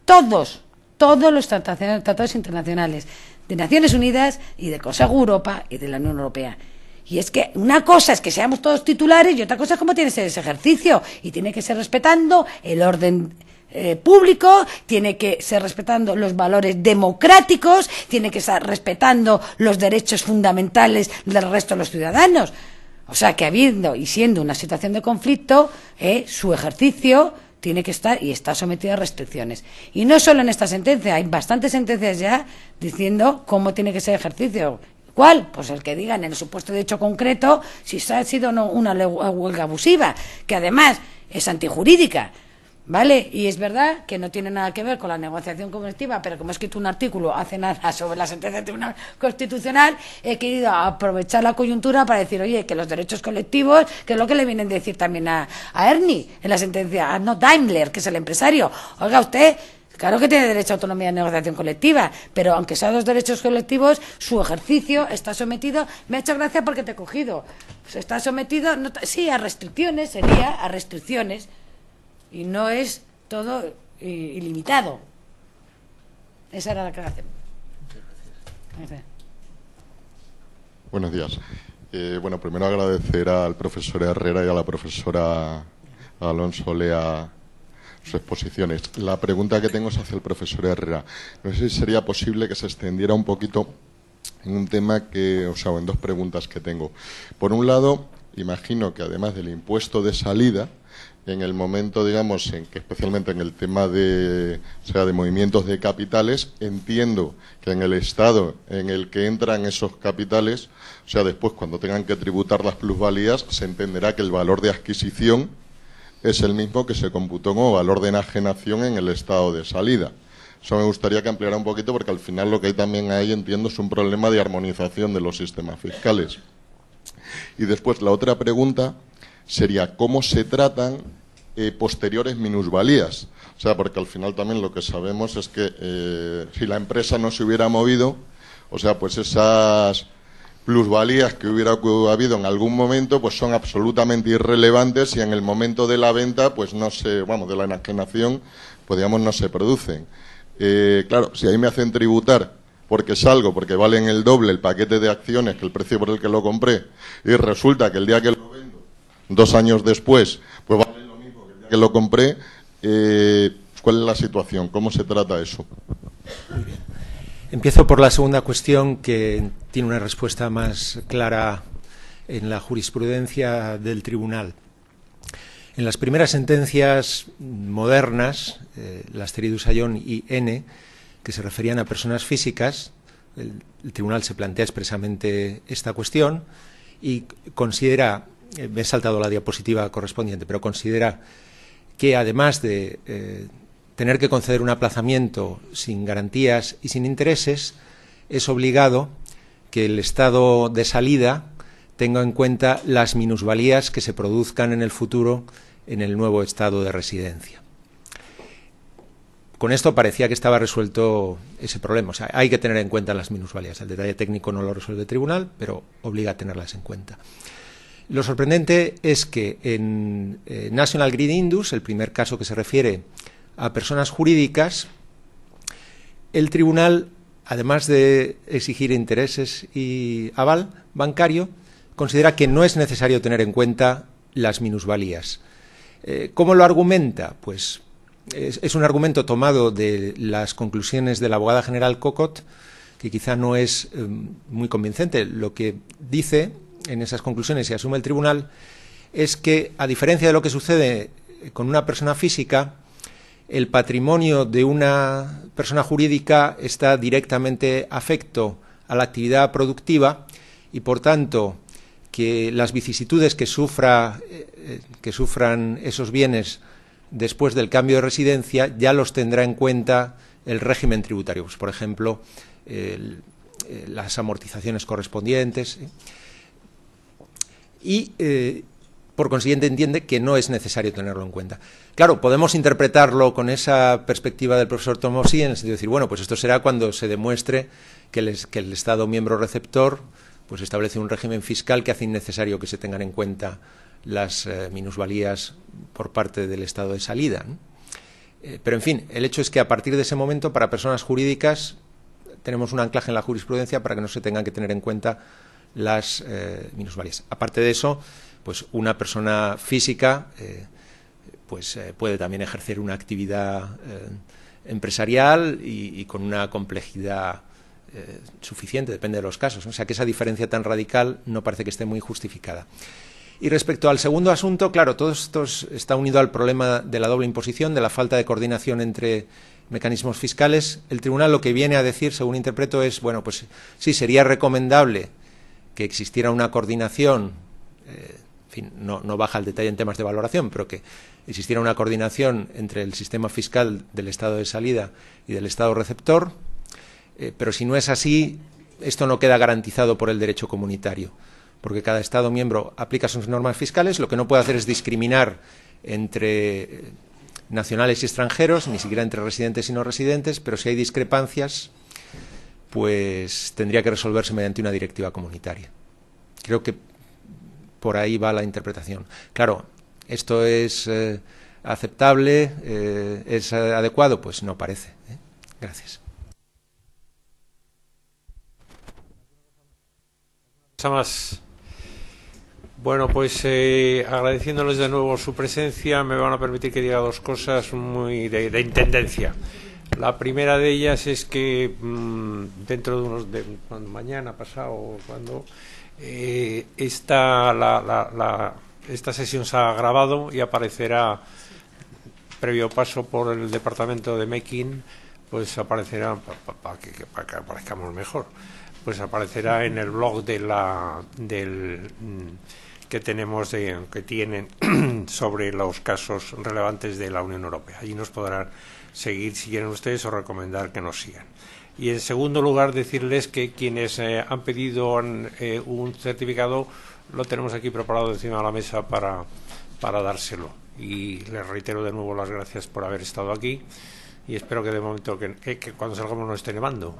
Todos los tratados internacionales de Naciones Unidas y del Consejo de Europa y de la Unión Europea. Y es que una cosa es que seamos todos titulares y otra cosa es cómo tiene que ser ese ejercicio. Y tiene que ser respetando el orden público, tiene que ser respetando los valores democráticos, tiene que estar respetando los derechos fundamentales del resto de los ciudadanos. O sea que habiendo y siendo una situación de conflicto, su ejercicio tiene que estar y está sometido a restricciones. Y no solo en esta sentencia, hay bastantes sentencias ya diciendo cómo tiene que ser el ejercicio. ¿Cuál? Pues el que digan en el supuesto de hecho concreto si ha sido o no una huelga abusiva, que además es antijurídica, ¿vale? Y es verdad que no tiene nada que ver con la negociación colectiva, pero como he escrito un artículo hace nada sobre la sentencia del Tribunal Constitucional, he querido aprovechar la coyuntura para decir, oye, que los derechos colectivos, que es lo que le vienen a decir también a Ernie en la sentencia, no Daimler, que es el empresario. Oiga, usted... Claro que tiene derecho a autonomía de negociación colectiva, pero aunque sean los derechos colectivos, su ejercicio está sometido... Me ha hecho gracia porque te he cogido. Pues está sometido, no, sí, a restricciones, sería a restricciones, y no es todo ilimitado. Esa era la aclaración. Gracias. Buenos días. Bueno, primero agradecer al profesor Herrera y a la profesora Alonso Lea sus exposiciones. La pregunta que tengo es hacia el profesor Herrera. No sé si sería posible que se extendiera un poquito en un tema que, o sea, en 2 preguntas que tengo. Por un lado, imagino que además del impuesto de salida, en el momento, digamos, en que especialmente en el tema de, o sea, de movimientos de capitales, entiendo que en el estado en el que entran esos capitales, o sea, después cuando tengan que tributar las plusvalías, se entenderá que el valor de adquisición es el mismo que se computó como valor de enajenación en el estado de salida. Eso me gustaría que ampliara un poquito porque al final lo que hay también ahí, entiendo, es un problema de armonización de los sistemas fiscales. Y después la otra pregunta sería cómo se tratan posteriores minusvalías. O sea, porque al final también lo que sabemos es que si la empresa no se hubiera movido, o sea, pues esas plusvalías que hubiera habido en algún momento pues son absolutamente irrelevantes y en el momento de la venta pues no se, vamos, de la enajenación pues digamos no se producen. Claro, si ahí me hacen tributar porque salgo, porque valen el doble el paquete de acciones que el precio por el que lo compré, y resulta que el día que lo vendo, 2 años después, pues vale lo mismo que el día que lo compré. ¿Cuál es la situación? ¿Cómo se trata eso? Muy bien. Empiezo por la segunda cuestión, que tiene una respuesta más clara en la jurisprudencia del tribunal. En las primeras sentencias modernas, las Ceridus Ayón y N, que se referían a personas físicas, el tribunal se plantea expresamente esta cuestión y considera, me he saltado la diapositiva correspondiente, pero considera que además de tener que conceder un aplazamiento sin garantías y sin intereses, es obligado que el estado de salida tenga en cuenta las minusvalías que se produzcan en el futuro en el nuevo estado de residencia. Con esto parecía que estaba resuelto ese problema. O sea, hay que tener en cuenta las minusvalías. El detalle técnico no lo resuelve el tribunal, pero obliga a tenerlas en cuenta. Lo sorprendente es que en National Grid Indus, el primer caso que se refiere a personas jurídicas, el tribunal, además de exigir intereses y aval bancario, considera que no es necesario tener en cuenta las minusvalías. ¿Cómo lo argumenta? Pues es un argumento tomado de las conclusiones de la abogada general Cocott, que quizá no es muy convincente. Lo que dice en esas conclusiones y asume el tribunal es que, a diferencia de lo que sucede con una persona física, el patrimonio de una persona jurídica está directamente afecto a la actividad productiva y, por tanto, que las vicisitudes que sufran esos bienes después del cambio de residencia ya los tendrá en cuenta el régimen tributario. Pues, por ejemplo, las amortizaciones correspondientes. Por consiguiente, entiende que no es necesario tenerlo en cuenta. Claro, podemos interpretarlo con esa perspectiva del profesor Tomosí, en el sentido de decir, bueno, pues esto será cuando se demuestre que el Estado miembro receptor pues establece un régimen fiscal que hace innecesario que se tengan en cuenta las minusvalías por parte del Estado de salida, ¿no? Pero, en fin, el hecho es que a partir de ese momento, para personas jurídicas, tenemos un anclaje en la jurisprudencia para que no se tengan que tener en cuenta las minusvalías. Aparte de eso, pues una persona física puede también ejercer una actividad empresarial y con una complejidad suficiente, depende de los casos. O sea que esa diferencia tan radical no parece que esté muy justificada. Y respecto al segundo asunto, claro, todo esto está unido al problema de la doble imposición, de la falta de coordinación entre mecanismos fiscales. El tribunal lo que viene a decir, según interpreto, es, bueno, pues sí, sería recomendable que existiera una coordinación, en fin, no baja el detalle en temas de valoración, pero que existiera una coordinación entre el sistema fiscal del Estado de salida y del Estado receptor, pero si no es así, esto no queda garantizado por el derecho comunitario, porque cada Estado miembro aplica sus normas fiscales. Lo que no puede hacer es discriminar entre nacionales y extranjeros, ni siquiera entre residentes y no residentes, pero si hay discrepancias, pues tendría que resolverse mediante una directiva comunitaria. Creo que por ahí va la interpretación. Claro, ¿esto es aceptable? ¿Es adecuado? Pues no parece. Gracias. Más. Bueno, pues agradeciéndoles de nuevo su presencia, me van a permitir que diga dos cosas muy de intendencia. La primera de ellas es que dentro de mañana, pasado, cuando esta sesión se ha grabado y aparecerá, previo paso por el departamento de Making, pues aparecerá, para que aparezcamos mejor, pues aparecerá en el blog que tenemos que tienen sobre los casos relevantes de la Unión Europea. Allí nos podrán seguir si quieren ustedes o recomendar que nos sigan. Y en segundo lugar, decirles que quienes han pedido un certificado lo tenemos aquí preparado encima de la mesa para dárselo. Y les reitero de nuevo las gracias por haber estado aquí y espero que de momento que cuando salgamos no esté nevando.